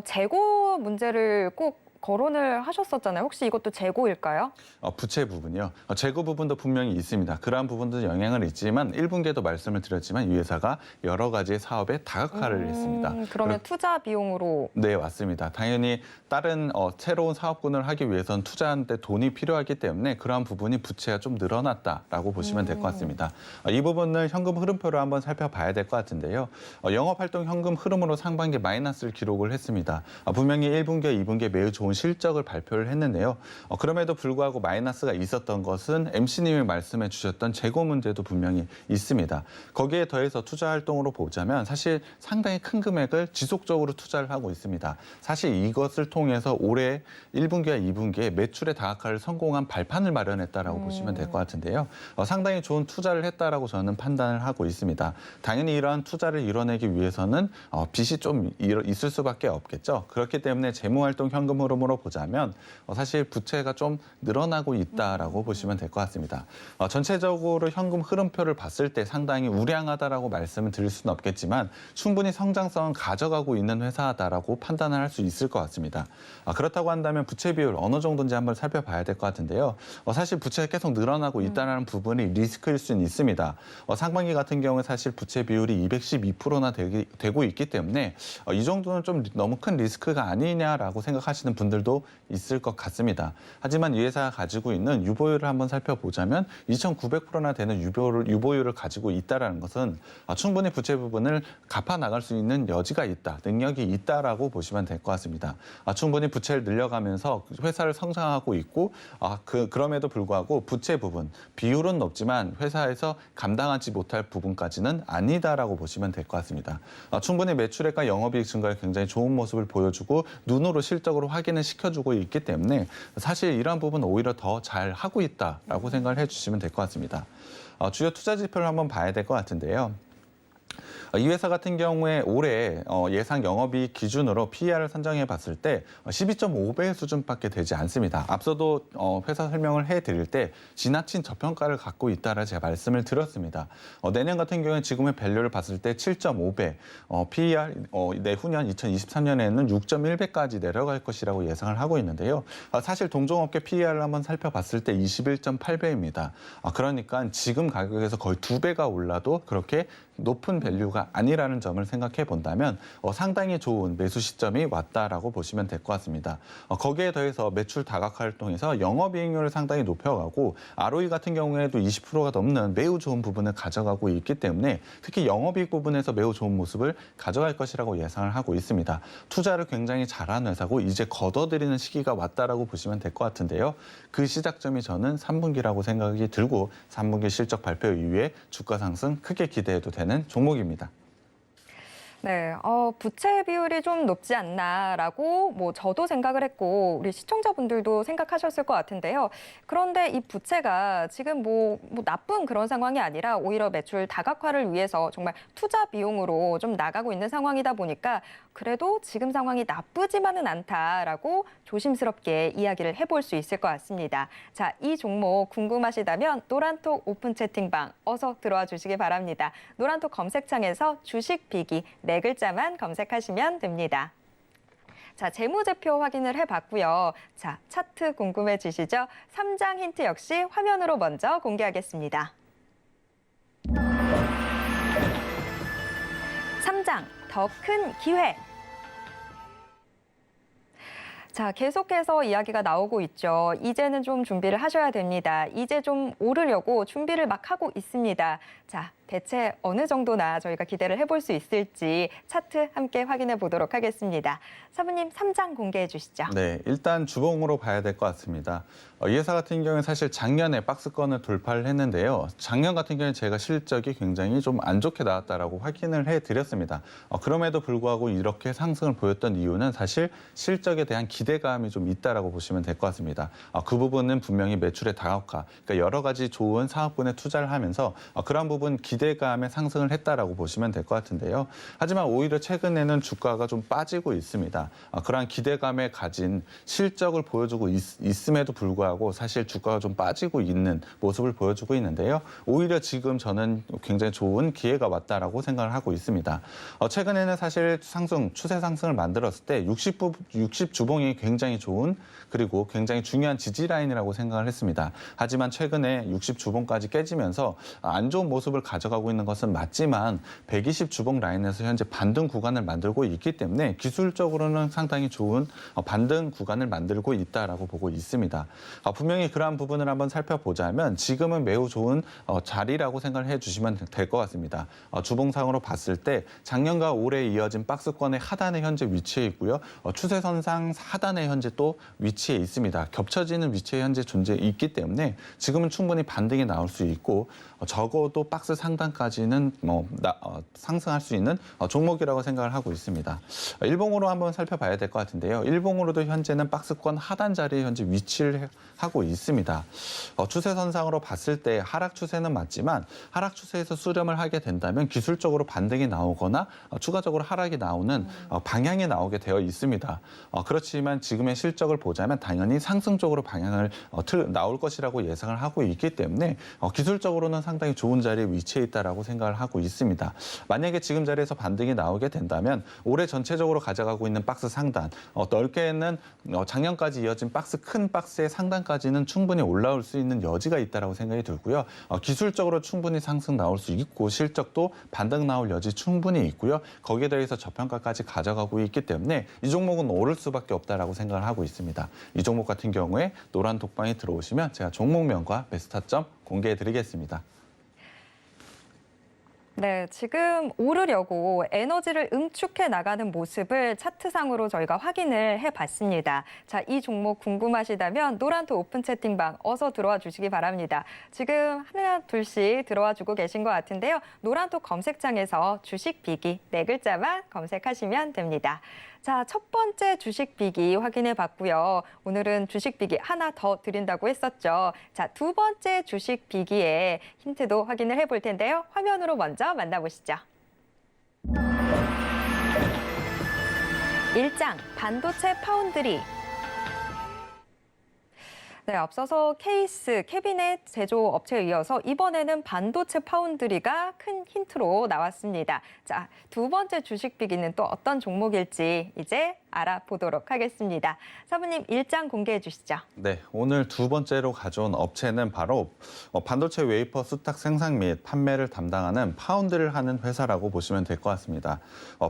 재고 문제를 꼭 거론을 하셨었잖아요. 혹시 이것도 재고일까요? 부채 부분이요. 재고 부분도 분명히 있습니다. 그러한 부분도 영향을 있지만 1분기에도 말씀을 드렸지만 이 회사가 여러 가지 사업에 다각화를 했습니다. 그러면 투자 비용으로. 네, 맞습니다. 당연히 다른 새로운 사업군을 하기 위해서는 투자하는데 돈이 필요하기 때문에 그러한 부분이 부채가 좀 늘어났다라고 보시면 될 것 같습니다. 이 부분을 현금 흐름표로 한번 살펴봐야 될 것 같은데요. 영업활동 현금 흐름으로 상반기 마이너스를 기록을 했습니다. 분명히 1분기와 2분기에 매우 좋은 실적을 발표를 했는데요. 그럼에도 불구하고 마이너스가 있었던 것은 MC님이 말씀해 주셨던 재고 문제도 분명히 있습니다. 거기에 더해서 투자 활동으로 보자면 사실 상당히 큰 금액을 지속적으로 투자를 하고 있습니다. 사실 이것을 통해서 올해 1분기와 2분기에 매출의 다각화를 성공한 발판을 마련했다라고 보시면 될 것 같은데요. 상당히 좋은 투자를 했다라고 저는 판단을 하고 있습니다. 당연히 이러한 투자를 이뤄내기 위해서는 빚이 좀 있을 수밖에 없겠죠. 그렇기 때문에 재무활동 현금 흐름으로 보자면 사실 부채가 좀 늘어나고 있다라고 보시면 될 것 같습니다. 전체적으로 현금 흐름표를 봤을 때 상당히 우량하다라고 말씀을 드릴 수는 없겠지만 충분히 성장성은 가져가고 있는 회사다라고 판단을 할 수 있을 것 같습니다. 그렇다고 한다면 부채 비율 어느 정도인지 한번 살펴봐야 될 것 같은데요. 사실 부채가 계속 늘어나고 있다는 부분이 리스크일 수는 있습니다. 상반기 같은 경우에 사실 부채 비율이 212%나 되고 있기 때문에 이 정도는 좀 너무 큰 리스크가 아니냐라고 생각하시는 분들도 있을 것 같습니다. 하지만 이 회사가 가지고 있는 유보율을 한번 살펴보자면 2,900%나 되는 유보율을 가지고 있다는 것은 충분히 부채 부분을 갚아 나갈 수 있는 여지가 있다, 능력이 있다라고 보시면 될 것 같습니다. 충분히 부채를 늘려가면서 회사를 성장하고 있고 그럼에도 불구하고 부채 부분, 비율은 높지만 회사에서 감당하지 못할 부분까지는 아니다라고 보시면 될 것 같습니다. 충분히 매출액과 영업이익 증가에 굉장히 좋은 모습을 보여주고 눈으로 실적으로 확인을 시켜주고 있기 때문에 사실 이러한 부분은 오히려 더 잘 하고 있다라고 생각을 해주시면 될 것 같습니다. 주요 투자 지표를 한번 봐야 될 것 같은데요. 이 회사 같은 경우에 올해 예상 영업이익 기준으로 PER을 선정해 봤을 때 12.5배 수준밖에 되지 않습니다. 앞서도 회사 설명을 해드릴 때 지나친 저평가를 갖고 있다라 제가 말씀을 드렸습니다. 내년 같은 경우에 지금의 밸류를 봤을 때 7.5배, PER 내후년 2023년에는 6.1배까지 내려갈 것이라고 예상을 하고 있는데요. 사실 동종업계 PER을 한번 살펴봤을 때 21.8배입니다. 그러니까 지금 가격에서 거의 2배가 올라도 그렇게 높은 밸류가 아니라는 점을 생각해 본다면 상당히 좋은 매수 시점이 왔다라고 보시면 될 것 같습니다. 거기에 더해서 매출 다각화를 통해서 영업이익률을 상당히 높여가고 ROE 같은 경우에도 20%가 넘는 매우 좋은 부분을 가져가고 있기 때문에 특히 영업이익 부분에서 매우 좋은 모습을 가져갈 것이라고 예상을 하고 있습니다. 투자를 굉장히 잘한 회사고 이제 걷어들이는 시기가 왔다라고 보시면 될 것 같은데요. 그 시작점이 저는 3분기라고 생각이 들고 3분기 실적 발표 이후에 주가 상승 크게 기대해도 되는 종목입니다. 네, 부채 비율이 좀 높지 않나라고 저도 생각을 했고 우리 시청자분들도 생각하셨을 것 같은데요. 그런데 이 부채가 지금 나쁜 그런 상황이 아니라 오히려 매출 다각화를 위해서 정말 투자 비용으로 좀 나가고 있는 상황이다 보니까 그래도 지금 상황이 나쁘지만은 않다라고 조심스럽게 이야기를 해볼 수 있을 것 같습니다. 자, 이 종목 궁금하시다면 노란톡 오픈 채팅방 어서 들어와 주시기 바랍니다. 노란톡 검색창에서 주식 비기 네 글자만 검색하시면 됩니다. 자, 재무제표 확인을 해봤고요. 자, 차트 궁금해지시죠? 3장 힌트 역시 화면으로 먼저 공개하겠습니다. 3장, 더 큰 기회. 자, 계속해서 이야기가 나오고 있죠. 이제는 좀 준비를 하셔야 됩니다. 이제 좀 오르려고 준비를 막 하고 있습니다. 자, 대체 어느 정도나 저희가 기대를 해볼 수 있을지 차트 함께 확인해 보도록 하겠습니다. 사부님 3장 공개해 주시죠. 네, 일단 주봉으로 봐야 될 것 같습니다. 이 회사 같은 경우는 사실 작년에 박스권을 돌파를 했는데요. 작년 같은 경우는 제가 실적이 굉장히 좀 안 좋게 나왔다라고 확인을 해드렸습니다. 그럼에도 불구하고 이렇게 상승을 보였던 이유는 사실 실적에 대한 기대감이 좀 있다라고 보시면 될 것 같습니다. 그 부분은 분명히 매출의 다각화, 그러니까 여러 가지 좋은 사업군에 투자를 하면서 그런 부분 기대감에 상승을 했다라고 보시면 될 것 같은데요. 하지만 오히려 최근에는 주가가 좀 빠지고 있습니다. 그러한 기대감에 가진 실적을 보여주고 있음에도 불구하고 사실 주가가 좀 빠지고 있는 모습을 보여주고 있는데요. 오히려 지금 저는 굉장히 좋은 기회가 왔다라고 생각을 하고 있습니다. 최근에는 사실 추세 상승을 만들었을 때 60 주봉이 굉장히 좋은 그리고 굉장히 중요한 지지 라인이라고 생각을 했습니다. 하지만 최근에 60 주봉까지 깨지면서 안 좋은 모습을 가져가고 있는 것은 맞지만 120 주봉 라인에서 현재 반등 구간을 만들고 있기 때문에 기술적으로는 상당히 좋은 반등 구간을 만들고 있다라고 보고 있습니다. 분명히 그러한 부분을 한번 살펴보자면 지금은 매우 좋은 자리라고 생각을 해주시면 될 것 같습니다. 주봉상으로 봤을 때 작년과 올해 이어진 박스권의 하단에 현재 위치해 있고요. 추세선상 하단에 현재 또 위치해 있습니다. 겹쳐지는 위치에 현재 존재해 있기 때문에 지금은 충분히 반등이 나올 수 있고 적어도 박스 상단까지는 상승할 수 있는 종목이라고 생각을 하고 있습니다. 일봉으로 한번 살펴봐야 될 것 같은데요. 일봉으로도 현재는 박스권 하단 자리에 현재 위치를 하고 있습니다. 추세선상으로 봤을 때 하락 추세는 맞지만 하락 추세에서 수렴을 하게 된다면 기술적으로 반등이 나오거나 추가적으로 하락이 나오는 방향이 나오게 되어 있습니다. 그렇지만 지금의 실적을 보자면 당연히 상승 쪽으로 방향을 나올 것이라고 예상을 하고 있기 때문에 기술적으로는 상당히 좋은 자리에 위치해 있다라고 생각을 하고 있습니다. 만약에 지금 자리에서 반등이 나오게 된다면 올해 전체적으로 가져가고 있는 박스 상단, 넓게는 작년까지 이어진 큰 박스의 상단까지는 충분히 올라올 수 있는 여지가 있다라고 생각이 들고요. 기술적으로 충분히 상승 나올 수 있고 실적도 반등 나올 여지 충분히 있고요. 거기에 대해서 저평가까지 가져가고 있기 때문에 이 종목은 오를 수밖에 없다라고 생각을 하고 있습니다. 이 종목 같은 경우에 노란 독방에 들어오시면 제가 종목명과 베스타점 공개해 드리겠습니다. 네, 지금 오르려고 에너지를 응축해 나가는 모습을 차트상으로 저희가 확인을 해봤습니다. 자, 이 종목 궁금하시다면 노란톡 오픈 채팅방 어서 들어와 주시기 바랍니다. 지금 하나, 둘씩 들어와 주고 계신 것 같은데요. 노란톡 검색창에서 주식 비기 네 글자만 검색하시면 됩니다. 자, 첫 번째 주식 비기 확인해 봤고요. 오늘은 주식 비기 하나 더 드린다고 했었죠. 자, 두 번째 주식 비기의 힌트도 확인을 해볼 텐데요. 화면으로 먼저 만나보시죠. 1장 반도체 파운드리. 네, 앞서서 케이스, 캐비넷 제조 업체에 이어서 이번에는 반도체 파운드리가 큰 힌트로 나왔습니다. 자, 두 번째 주식 비기는 또 어떤 종목일지 이제 알아보도록 하겠습니다. 사부님 일장 공개해 주시죠. 네, 오늘 두 번째로 가져온 업체는 바로 반도체 웨이퍼 수탁 생산 및 판매를 담당하는 파운드리를 하는 회사라고 보시면 될 것 같습니다.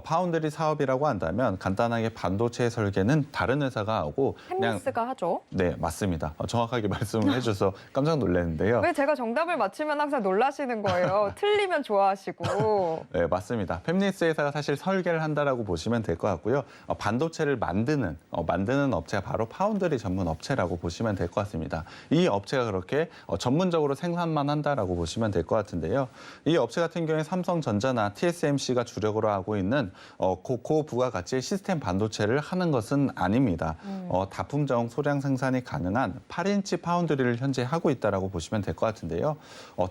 파운드리 사업이라고 한다면 간단하게 반도체 설계는 다른 회사가 하고 햄리스가 하죠. 네, 맞습니다. 정확하게 말씀을 해줘서 깜짝 놀랐는데요. 왜 제가 정답을 맞추면 항상 놀라시는 거예요? 틀리면 좋아하시고. 네, 맞습니다. 팹리스 회사가 사실 설계를 한다라고 보시면 될 것 같고요. 반도체를 만드는 업체가 바로 파운드리 전문 업체라고 보시면 될 것 같습니다. 이 업체가 그렇게 전문적으로 생산만 한다라고 보시면 될 것 같은데요. 이 업체 같은 경우에 삼성전자나 TSMC가 주력으로 하고 있는 고부가가치의 시스템 반도체를 하는 것은 아닙니다. 다품종 소량 생산이 가능한 8인치 파운드리를 현재 하고 있다라고 보시면 될 것 같은데요.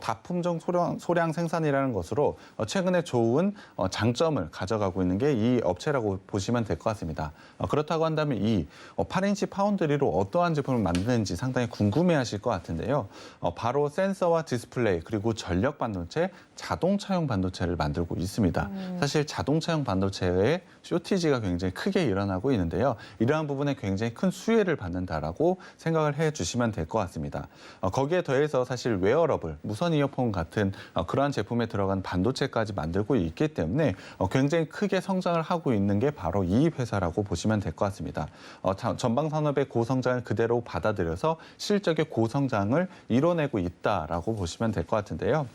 다품종 소량 생산이라는 것으로 최근에 좋은 장점을 가져가고 있는 게 이 업체라고 보시면 될 것 같습니다. 그렇다고 한다면 이 8인치 파운드리로 어떠한 제품을 만드는지 상당히 궁금해하실 것 같은데요. 바로 센서와 디스플레이 그리고 전력 반도체, 자동차용 반도체를 만들고 있습니다. 사실 자동차용 반도체의 쇼티지가 굉장히 크게 일어나고 있는데요. 이러한 부분에 굉장히 큰 수혜를 받는다라고 생각을 해주시면 될 것 같습니다. 거기에 더해서 사실 웨어러블, 무선 이어폰 같은 그러한 제품에 들어간 반도체까지 만들고 있기 때문에 굉장히 크게 성장을 하고 있는 게 바로 이 회사라고 보시면 될 것 같습니다. 전방 산업의 고성장을 그대로 받아들여서 실적의 고성장을 이뤄내고 있다라고 보시면 될 것 같은데요.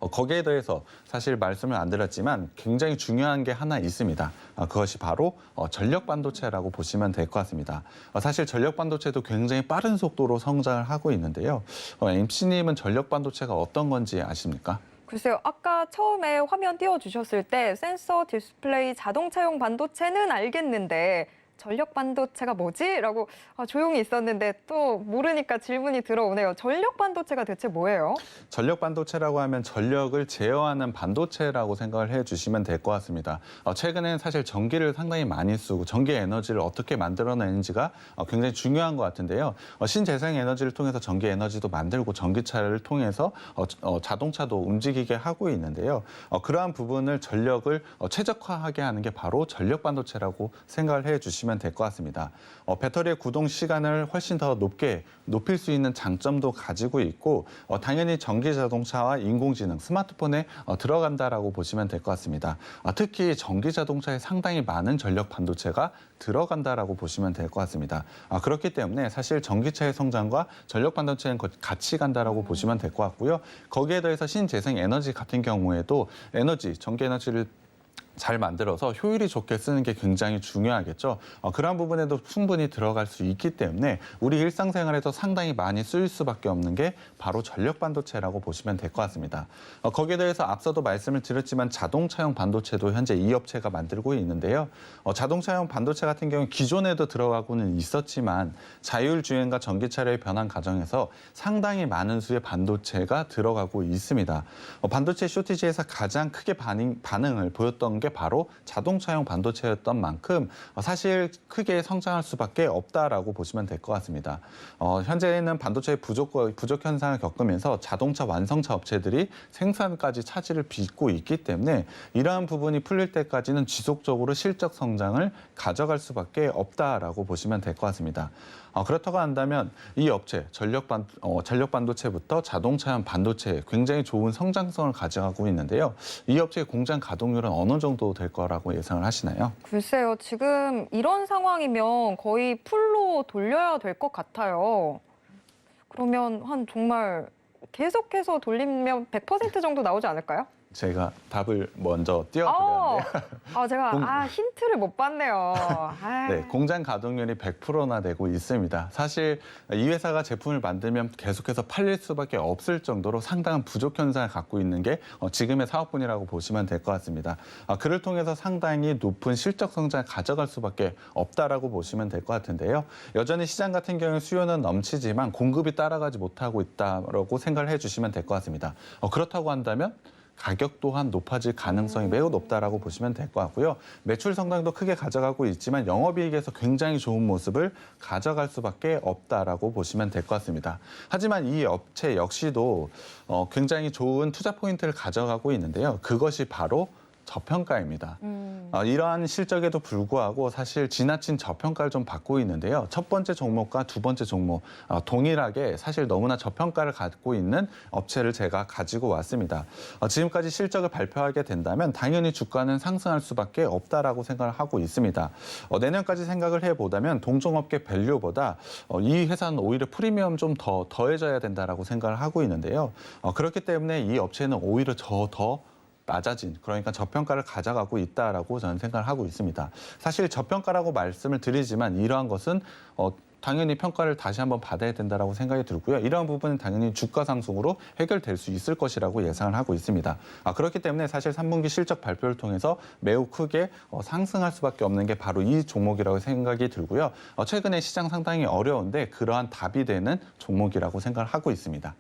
거기에 더해서 사실 말씀을 안 드렸지만 굉장히 중요한 게 하나 있습니다. 그것이 바로 전력 반도체라고 보시면 될 것 같습니다. 사실 전력 반도체도 굉장히 빠른 속도로 성장을 하고 있는데요. MC님은 전력 반도체가 어떤 건지 아십니까? 글쎄요, 아까 처음에 화면 띄워주셨을 때 센서, 디스플레이, 자동차용 반도체는 알겠는데 전력 반도체가 뭐지? 라고 조용히 있었는데 또 모르니까 질문이 들어오네요. 전력 반도체가 대체 뭐예요? 전력 반도체라고 하면 전력을 제어하는 반도체라고 생각을 해주시면 될 것 같습니다. 최근에는 사실 전기를 상당히 많이 쓰고 전기 에너지를 어떻게 만들어내는지가 굉장히 중요한 것 같은데요. 신재생 에너지를 통해서 전기 에너지도 만들고 전기차를 통해서 자동차도 움직이게 하고 있는데요. 그러한 부분을 전력을 최적화하게 하는 게 바로 전력 반도체라고 생각을 해주시면 될 것 같습니다. 배터리의 구동 시간을 훨씬 더 높일 수 있는 장점도 가지고 있고 당연히 전기 자동차와 인공지능, 스마트폰에 들어간다라고 보시면 될 것 같습니다. 특히 전기 자동차에 상당히 많은 전력 반도체가 들어간다라고 보시면 될 것 같습니다. 그렇기 때문에 사실 전기차의 성장과 전력 반도체는 같이 간다라고 보시면 될 것 같고요. 거기에 더해서 신재생 에너지 같은 경우에도 전기 에너지를 잘 만들어서 효율이 좋게 쓰는 게 굉장히 중요하겠죠. 그런 부분에도 충분히 들어갈 수 있기 때문에 우리 일상생활에서 상당히 많이 쓰일 수밖에 없는 게 바로 전력 반도체라고 보시면 될 것 같습니다. 거기에 대해서 앞서도 말씀을 드렸지만 자동차용 반도체도 현재 이 업체가 만들고 있는데요. 자동차용 반도체 같은 경우는 기존에도 들어가고는 있었지만 자율주행과 전기차의 변환 과정에서 상당히 많은 수의 반도체가 들어가고 있습니다. 반도체 쇼티지에서 가장 크게 반응을 보였던 게 바로 자동차용 반도체였던 만큼 사실 크게 성장할 수밖에 없다라고 보시면 될 것 같습니다. 현재는 반도체의 부족 현상을 겪으면서 자동차 완성차 업체들이 생산까지 차질을 빚고 있기 때문에 이러한 부분이 풀릴 때까지는 지속적으로 실적 성장을 가져갈 수밖에 없다라고 보시면 될 것 같습니다. 그렇다고 한다면 이 업체 전력 반도체부터 자동차용 반도체 굉장히 좋은 성장성을 가져가고 있는데요. 이 업체의 공장 가동률은 어느 정도 될 거라고 예상을 하시나요? 글쎄요, 지금 이런 상황이면 거의 풀로 돌려야 될 것 같아요. 그러면 정말 계속해서 돌리면 100% 정도 나오지 않을까요? 제가 답을 먼저 띄워드렸는데요. 제가 힌트를 못 봤네요. 네, 공장 가동률이 100%나 되고 있습니다. 사실 이 회사가 제품을 만들면 계속해서 팔릴 수밖에 없을 정도로 상당한 부족 현상을 갖고 있는 게 지금의 사업분이라고 보시면 될 것 같습니다. 그를 통해서 상당히 높은 실적 성장을 가져갈 수밖에 없다라고 보시면 될 것 같은데요. 여전히 시장 같은 경우는 수요는 넘치지만 공급이 따라가지 못하고 있다라고 생각을 해주시면 될 것 같습니다. 그렇다고 한다면 가격 또한 높아질 가능성이 매우 높다라고 보시면 될 것 같고요. 매출 성장도 크게 가져가고 있지만 영업이익에서 굉장히 좋은 모습을 가져갈 수밖에 없다라고 보시면 될 것 같습니다. 하지만 이 업체 역시도 굉장히 좋은 투자 포인트를 가져가고 있는데요. 그것이 바로 저평가입니다. 이러한 실적에도 불구하고 사실 지나친 저평가를 좀 받고 있는데요. 첫 번째 종목과 두 번째 종목 동일하게 사실 너무나 저평가를 갖고 있는 업체를 제가 가지고 왔습니다. 지금까지 실적을 발표하게 된다면 당연히 주가는 상승할 수밖에 없다라고 생각을 하고 있습니다. 내년까지 생각을 해보자면 동종업계 밸류보다 이 회사는 오히려 프리미엄 좀 더 더해져야 된다라고 생각을 하고 있는데요. 그렇기 때문에 이 업체는 오히려 더 낮아진, 그러니까 저평가를 가져가고 있다라고 저는 생각을 하고 있습니다. 사실 저평가라고 말씀을 드리지만 이러한 것은 당연히 평가를 다시 한번 받아야 된다라고 생각이 들고요. 이러한 부분은 당연히 주가 상승으로 해결될 수 있을 것이라고 예상을 하고 있습니다. 그렇기 때문에 사실 3분기 실적 발표를 통해서 매우 크게 상승할 수밖에 없는 게 바로 이 종목이라고 생각이 들고요. 최근에 시장 상당히 어려운데 그러한 답이 되는 종목이라고 생각을 하고 있습니다.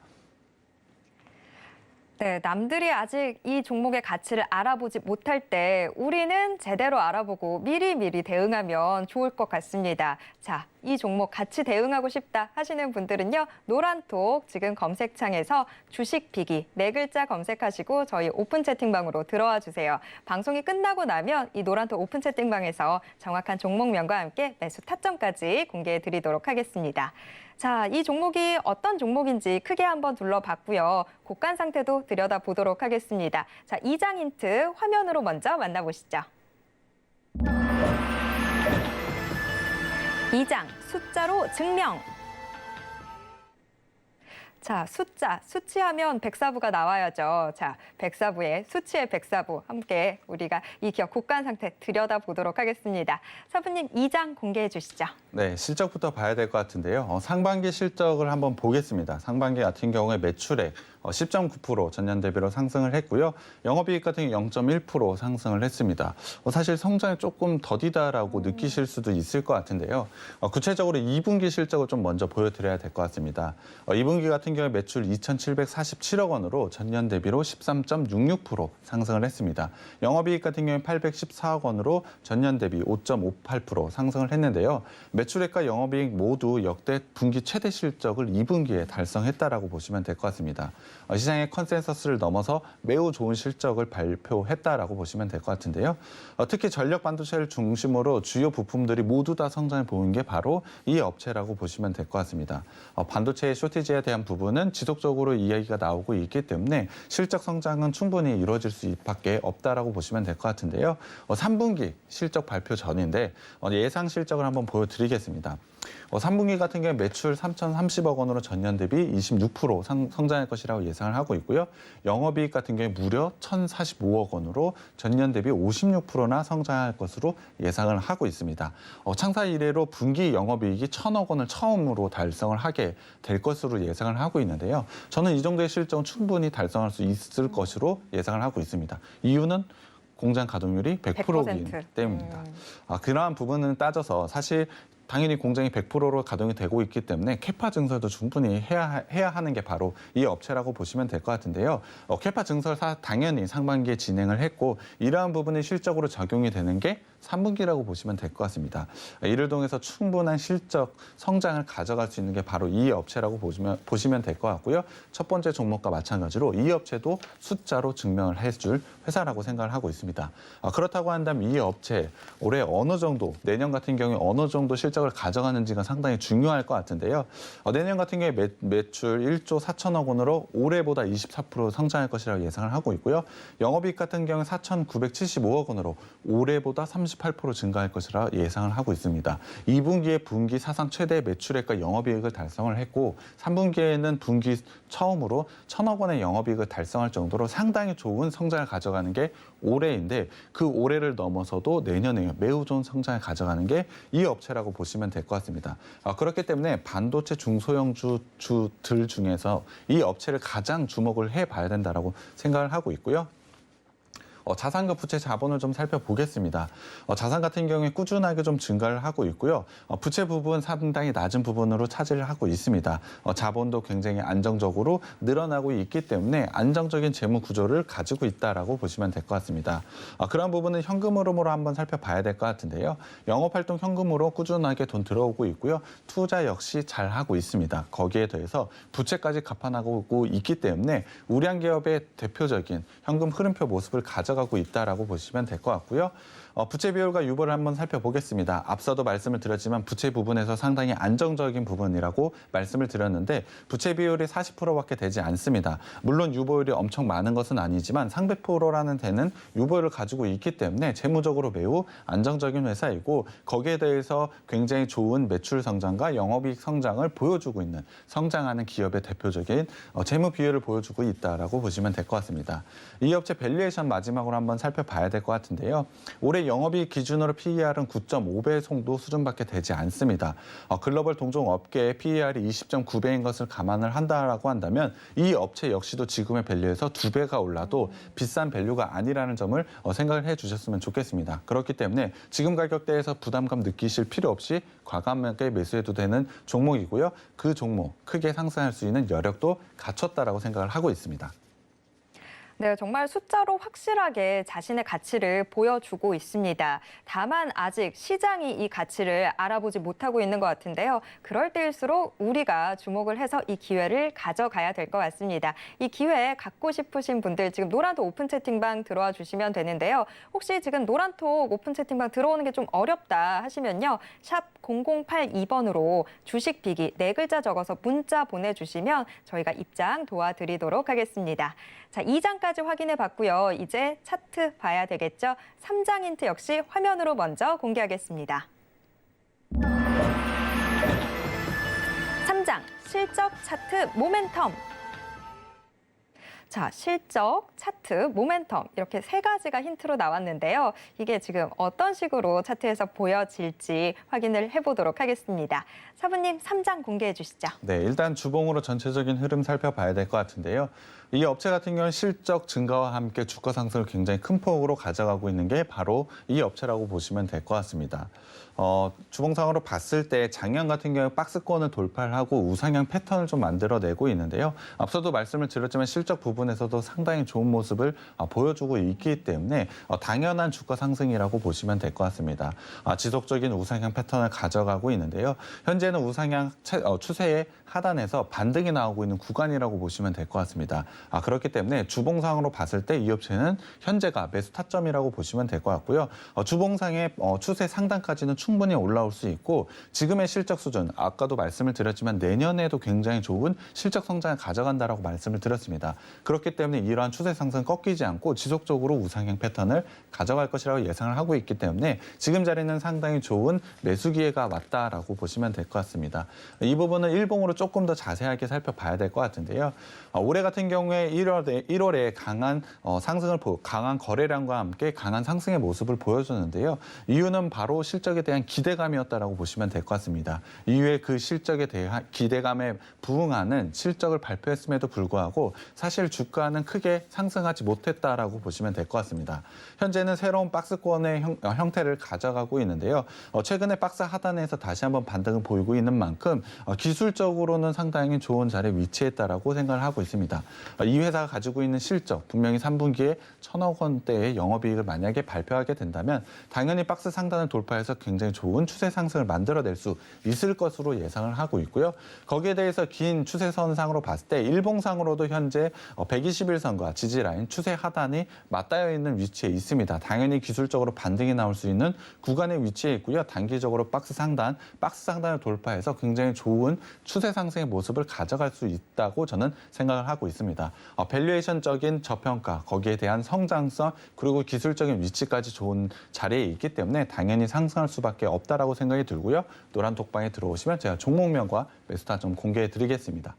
네, 남들이 아직 이 종목의 가치를 알아보지 못할 때 우리는 제대로 알아보고 미리미리 대응하면 좋을 것 같습니다. 자, 이 종목 같이 대응하고 싶다 하시는 분들은요. 노란톡 지금 검색창에서 주식 비기 4글자 검색하시고 저희 오픈 채팅방으로 들어와 주세요. 방송이 끝나고 나면 이 노란톡 오픈 채팅방에서 정확한 종목명과 함께 매수 타점까지 공개해 드리도록 하겠습니다. 자, 이 종목이 어떤 종목인지 크게 한번 둘러봤고요. 곡간 상태도 들여다보도록 하겠습니다. 자, 2장 힌트 화면으로 먼저 만나보시죠. 2장 숫자로 증명. 자, 수치하면 백사부가 나와야죠. 자, 백사부의 수치의 백사부 함께 우리가 이 기업 곡간 상태 들여다보도록 하겠습니다. 사부님 2장 공개해 주시죠. 네, 실적부터 봐야 될 것 같은데요. 상반기 실적을 한번 보겠습니다. 상반기 같은 경우에 매출액 10.9% 전년 대비로 상승을 했고요. 영업이익 같은 경우 0.1% 상승을 했습니다. 사실 성장이 조금 더디다라고 느끼실 수도 있을 것 같은데요. 구체적으로 2분기 실적을 좀 먼저 보여드려야 될 것 같습니다. 2분기 같은 경우에 매출 2,747억 원으로 전년 대비로 13.66% 상승을 했습니다. 영업이익 같은 경우에 814억 원으로 전년 대비 5.58% 상승을 했는데요. 매출액과 영업이익 모두 역대 분기 최대 실적을 2분기에 달성했다라고 보시면 될 것 같습니다. 시장의 컨센서스를 넘어서 매우 좋은 실적을 발표했다라고 보시면 될 것 같은데요. 특히 전력 반도체를 중심으로 주요 부품들이 모두 다 성장을 보인 게 바로 이 업체라고 보시면 될 것 같습니다. 반도체의 쇼티지에 대한 부분은 지속적으로 이야기가 나오고 있기 때문에 실적 성장은 충분히 이루어질 수밖에 없다라고 보시면 될 것 같은데요. 3분기 실적 발표 전인데 예상 실적을 한번 보여드리겠습니다. 3분기 같은 경우에 매출 3,030억 원으로 전년 대비 26% 성장할 것이라고 예상을 하고 있고요. 영업이익 같은 경우에 무려 1,045억 원으로 전년 대비 56%나 성장할 것으로 예상을 하고 있습니다. 창사 이래로 분기 영업이익이 1,000억 원을 처음으로 달성을 하게 될 것으로 예상을 하고 있는데요. 저는 이 정도의 실적은 충분히 달성할 수 있을 것으로 예상을 하고 있습니다. 이유는 공장 가동률이 100%이기 때문입니다. 그러한 부분을 따져서 사실 당연히 공장이 100%로 가동이 되고 있기 때문에 캐파 증설도 충분히 해야 하는 게 바로 이 업체라고 보시면 될 것 같은데요. 캐파 증설 당연히 상반기에 진행을 했고 이러한 부분이 실적으로 적용이 되는 게 3분기라고 보시면 될 것 같습니다. 이를 통해서 충분한 실적 성장을 가져갈 수 있는 게 바로 이 업체라고 보시면 될 것 같고요. 첫 번째 종목과 마찬가지로 이 업체도 숫자로 증명을 해줄 회사라고 생각을 하고 있습니다. 그렇다고 한다면 이 업체 올해 어느 정도, 내년 같은 경우에 어느 정도 실적을 가져가는지가 상당히 중요할 것 같은데요. 내년 같은 경우에 매출 1조 4천억 원으로 올해보다 24% 성장할 것이라고 예상을 하고 있고요. 영업이익 같은 경우에 4,975억 원으로 올해보다 38% 증가할 것이라 예상을 하에 있습니다. 2분기에 분기 사상 최대 매출액과 영업이익을 달성을 했고 3분기에는 분기 처음으로 1,000억 원의 영업이익을 달성할 정도로 상당히 좋은 성장을 가져가는 게 올해인데 그 올해를 넘어서도 내년에 매우 좋은 성장을 가져가는 게 이 업체라고 보시면 될 것 같습니다. 그렇기 때문에 반도체 중소형 주들 중에서 이 업체를 가장 주목을 해봐야 된다라고 생각을 하고 있고요. 자산과 부채 자본을 좀 살펴보겠습니다. 자산 같은 경우에 꾸준하게 좀 증가를 하고 있고요. 부채 부분 상당히 낮은 부분으로 차지를 하고 있습니다. 자본도 굉장히 안정적으로 늘어나고 있기 때문에 안정적인 재무 구조를 가지고 있다라고 보시면 될 것 같습니다. 그런 부분은 현금 흐름으로 한번 살펴봐야 될 것 같은데요. 영업활동 현금으로 꾸준하게 돈 들어오고 있고요. 투자 역시 잘 하고 있습니다. 거기에 더해서 부채까지 갚아나가고 있기 때문에 우량 기업의 대표적인 현금 흐름표 모습을 가져가고 있다라고 보시면 될 것 같고요. 부채 비율과 유보를 한번 살펴보겠습니다. 앞서도 말씀을 드렸지만 부채 부분에서 상당히 안정적인 부분이라고 말씀을 드렸는데 부채 비율이 40%밖에 되지 않습니다. 물론 유보율이 엄청 많은 것은 아니지만 300%라는 데는 유보율을 가지고 있기 때문에 재무적으로 매우 안정적인 회사이고 거기에 대해서 굉장히 좋은 매출 성장과 영업이익 성장을 보여주고 있는 성장하는 기업의 대표적인 재무 비율을 보여주고 있다라고 보시면 될 것 같습니다. 이 업체 밸류에이션 마지막으로 한번 살펴봐야 될 것 같은데요. 올해 영업이익 기준으로 PER은 9.5배 정도 수준밖에 되지 않습니다. 글로벌 동종 업계의 PER이 20.9배인 것을 감안을 한다라고 한다면 이 업체 역시도 지금의 밸류에서 2배가 올라도 비싼 밸류가 아니라는 점을 생각을 해주셨으면 좋겠습니다. 그렇기 때문에 지금 가격대에서 부담감 느끼실 필요 없이 과감하게 매수해도 되는 종목이고요. 그 종목 크게 상승할 수 있는 여력도 갖췄다라고 생각을 하고 있습니다. 네, 정말 숫자로 확실하게 자신의 가치를 보여주고 있습니다. 다만 아직 시장이 이 가치를 알아보지 못하고 있는 것 같은데요. 그럴 때일수록 우리가 주목을 해서 이 기회를 가져가야 될 것 같습니다. 이 기회 갖고 싶으신 분들 지금 노란톡 오픈 채팅방 들어와 주시면 되는데요. 혹시 지금 노란톡 오픈 채팅방 들어오는 게 좀 어렵다 하시면요. 샵 0082번으로 주식 비기 4글자 적어서 문자 보내주시면 저희가 입장 도와드리도록 하겠습니다. 자, 2장까지 확인해 봤고요. 이제 차트 봐야 되겠죠? 3장 힌트 역시 화면으로 먼저 공개하겠습니다. 3장 실적 차트 모멘텀. 자, 실적, 차트, 모멘텀 이렇게 3가지가 힌트로 나왔는데요. 이게 지금 어떤 식으로 차트에서 보여질지 확인을 해보도록 하겠습니다. 사부님 3장 공개해 주시죠. 네, 일단 주봉으로 전체적인 흐름 살펴봐야 될 것 같은데요. 이 업체 같은 경우는 실적 증가와 함께 주가 상승을 굉장히 큰 폭으로 가져가고 있는 게 바로 이 업체라고 보시면 될 것 같습니다. 주봉상으로 봤을 때 작년 같은 경우에 박스권을 돌파를 하고 우상향 패턴을 좀 만들어내고 있는데요. 앞서도 말씀을 드렸지만 실적 부분에서도 상당히 좋은 모습을 보여주고 있기 때문에 당연한 주가 상승이라고 보시면 될 것 같습니다. 지속적인 우상향 패턴을 가져가고 있는데요. 현재는 우상향 추세의 하단에서 반등이 나오고 있는 구간이라고 보시면 될 것 같습니다. 그렇기 때문에 주봉상으로 봤을 때 이 업체는 현재가 매수 타점이라고 보시면 될 것 같고요. 주봉상의 추세 상단까지는 충분히 올라올 수 있고 지금의 실적 수준, 아까도 말씀을 드렸지만 내년에도 굉장히 좋은 실적 성장을 가져간다라고 말씀을 드렸습니다. 그렇기 때문에 이러한 추세 상승 꺾이지 않고 지속적으로 우상향 패턴을 가져갈 것이라고 예상을 하고 있기 때문에 지금 자리는 상당히 좋은 매수 기회가 왔다라고 보시면 될 것 같습니다. 이 부분은 일봉으로 조금 더 자세하게 살펴봐야 될 것 같은데요. 올해 같은 경우에 1월에 강한 강한 거래량과 함께 강한 상승의 모습을 보여줬는데요. 이유는 바로 실적에 대한 기대감이었다라고 보시면 될 것 같습니다. 이후에 그 실적에 대한 기대감에 부응하는 실적을 발표했음에도 불구하고 사실 주가는 크게 상승하지 못했다라고 보시면 될 것 같습니다. 현재는 새로운 박스권의 형태를 가져가고 있는데요. 최근에 박스 하단에서 다시 한번 반등을 보이고 있는 만큼 기술적으로는 상당히 좋은 자리에 위치했다라고 생각을 하고 있습니다. 이 회사가 가지고 있는 실적, 분명히 3분기에 1,000억 원대의 영업이익을 만약에 발표하게 된다면 당연히 박스 상단을 돌파해서 굉장히 좋은 추세 상승을 만들어낼 수 있을 것으로 예상을 하고 있고요. 거기에 대해서 긴 추세선상으로 봤을 때 일봉상으로도 현재 121선과 지지라인 추세 하단이 맞닿아 있는 위치에 있습니다. 당연히 기술적으로 반등이 나올 수 있는 구간의 위치에 있고요. 단기적으로 박스 상단을 돌파해서 굉장히 좋은 추세 상승의 모습을 가져갈 수 있다고 저는 생각을 하고 있습니다. 밸류에이션적인 저평가, 거기에 대한 성장성, 그리고 기술적인 위치까지 좋은 자리에 있기 때문에 당연히 상승할 수밖에 없다라고 생각이 들고요. 노란 톡방에 들어오시면 제가 종목명과 매수타점 공개해 드리겠습니다.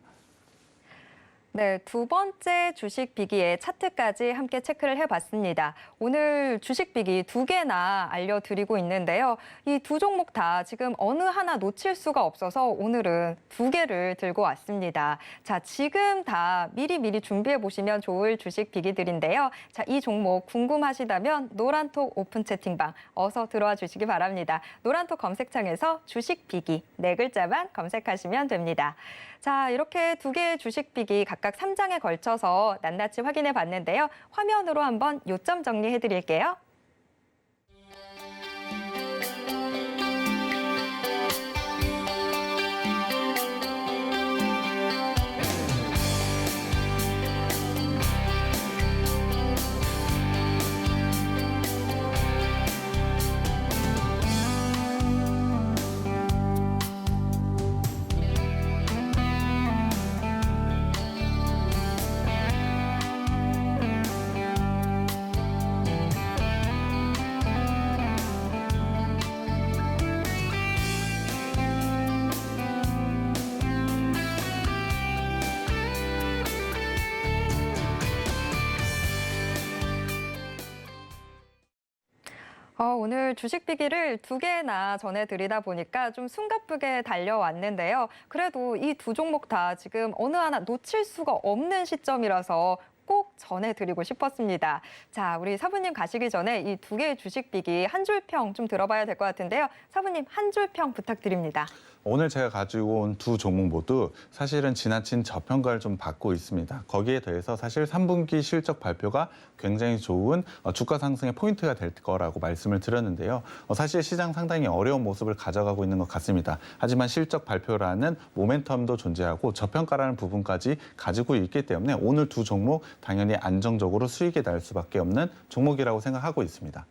네, 2번째 주식 비기의 차트까지 함께 체크를 해봤습니다. 오늘 주식 비기 2개나 알려드리고 있는데요. 이 2종목 다 지금 어느 하나 놓칠 수가 없어서 오늘은 2개를 들고 왔습니다. 자, 지금 다 미리 준비해 보시면 좋을 주식 비기들인데요. 자, 이 종목 궁금하시다면 노란톡 오픈 채팅방 어서 들어와 주시기 바랍니다. 노란톡 검색창에서 주식 비기 4글자만 검색하시면 됩니다. 자, 이렇게 2개의 주식 비기 각각 3장에 걸쳐서 낱낱이 확인해 봤는데요. 화면으로 한번 요점 정리해 드릴게요. 오늘 주식 비기를 2개나 전해드리다 보니까 좀 숨가쁘게 달려왔는데요. 그래도 이 두 종목 다 지금 어느 하나 놓칠 수가 없는 시점이라서 꼭 전해드리고 싶었습니다. 자, 우리 사부님 가시기 전에 이 2개의 주식 비기 한 줄 평 좀 들어봐야 될 것 같은데요. 사부님 한 줄 평 부탁드립니다. 오늘 제가 가지고 온 두 종목 모두 사실은 지나친 저평가를 좀 받고 있습니다. 거기에 더해서 사실 3분기 실적 발표가 굉장히 좋은 주가 상승의 포인트가 될 거라고 말씀을 드렸는데요. 사실 시장 상당히 어려운 모습을 가져가고 있는 것 같습니다. 하지만 실적 발표라는 모멘텀도 존재하고 저평가라는 부분까지 가지고 있기 때문에 오늘 두 종목 당연히 안정적으로 수익이 날 수밖에 없는 종목이라고 생각하고 있습니다.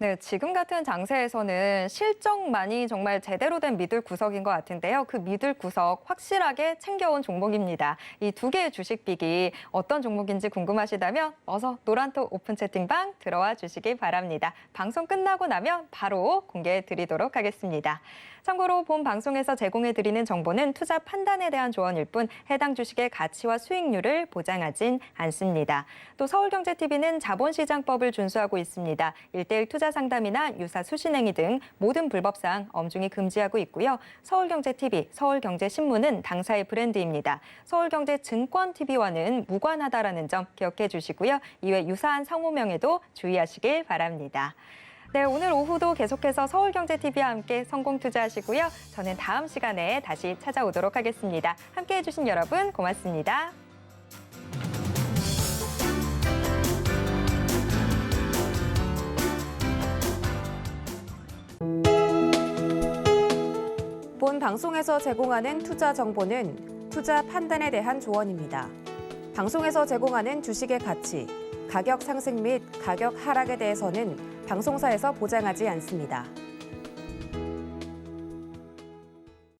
네, 지금 같은 장세에서는 실적만이 정말 제대로 된 미들 구석인 것 같은데요. 그 미들 구석 확실하게 챙겨온 종목입니다. 이 2개의 주식 비기 어떤 종목인지 궁금하시다면 어서 노란톡 오픈 채팅방 들어와 주시기 바랍니다. 방송 끝나고 나면 바로 공개해 드리도록 하겠습니다. 참고로 본 방송에서 제공해 드리는 정보는 투자 판단에 대한 조언일 뿐 해당 주식의 가치와 수익률을 보장하진 않습니다. 또 서울경제TV는 자본시장법을 준수하고 있습니다. 1:1 투자 상담이나 유사 수신행위 등 모든 불법사항 엄중히 금지하고 있고요. 서울경제TV, 서울경제신문은 당사의 브랜드입니다. 서울경제증권TV와는 무관하다라는 점 기억해 주시고요. 이외 유사한 상호명에도 주의하시길 바랍니다. 네, 오늘 오후도 계속해서 서울경제TV와 함께 성공 투자하시고요. 저는 다음 시간에 다시 찾아오도록 하겠습니다. 함께해 주신 여러분 고맙습니다. 본 방송에서 제공하는 투자 정보는 투자 판단에 대한 조언입니다. 방송에서 제공하는 주식의 가치, 가격 상승 및 가격 하락에 대해서는 방송사에서 보장하지 않습니다.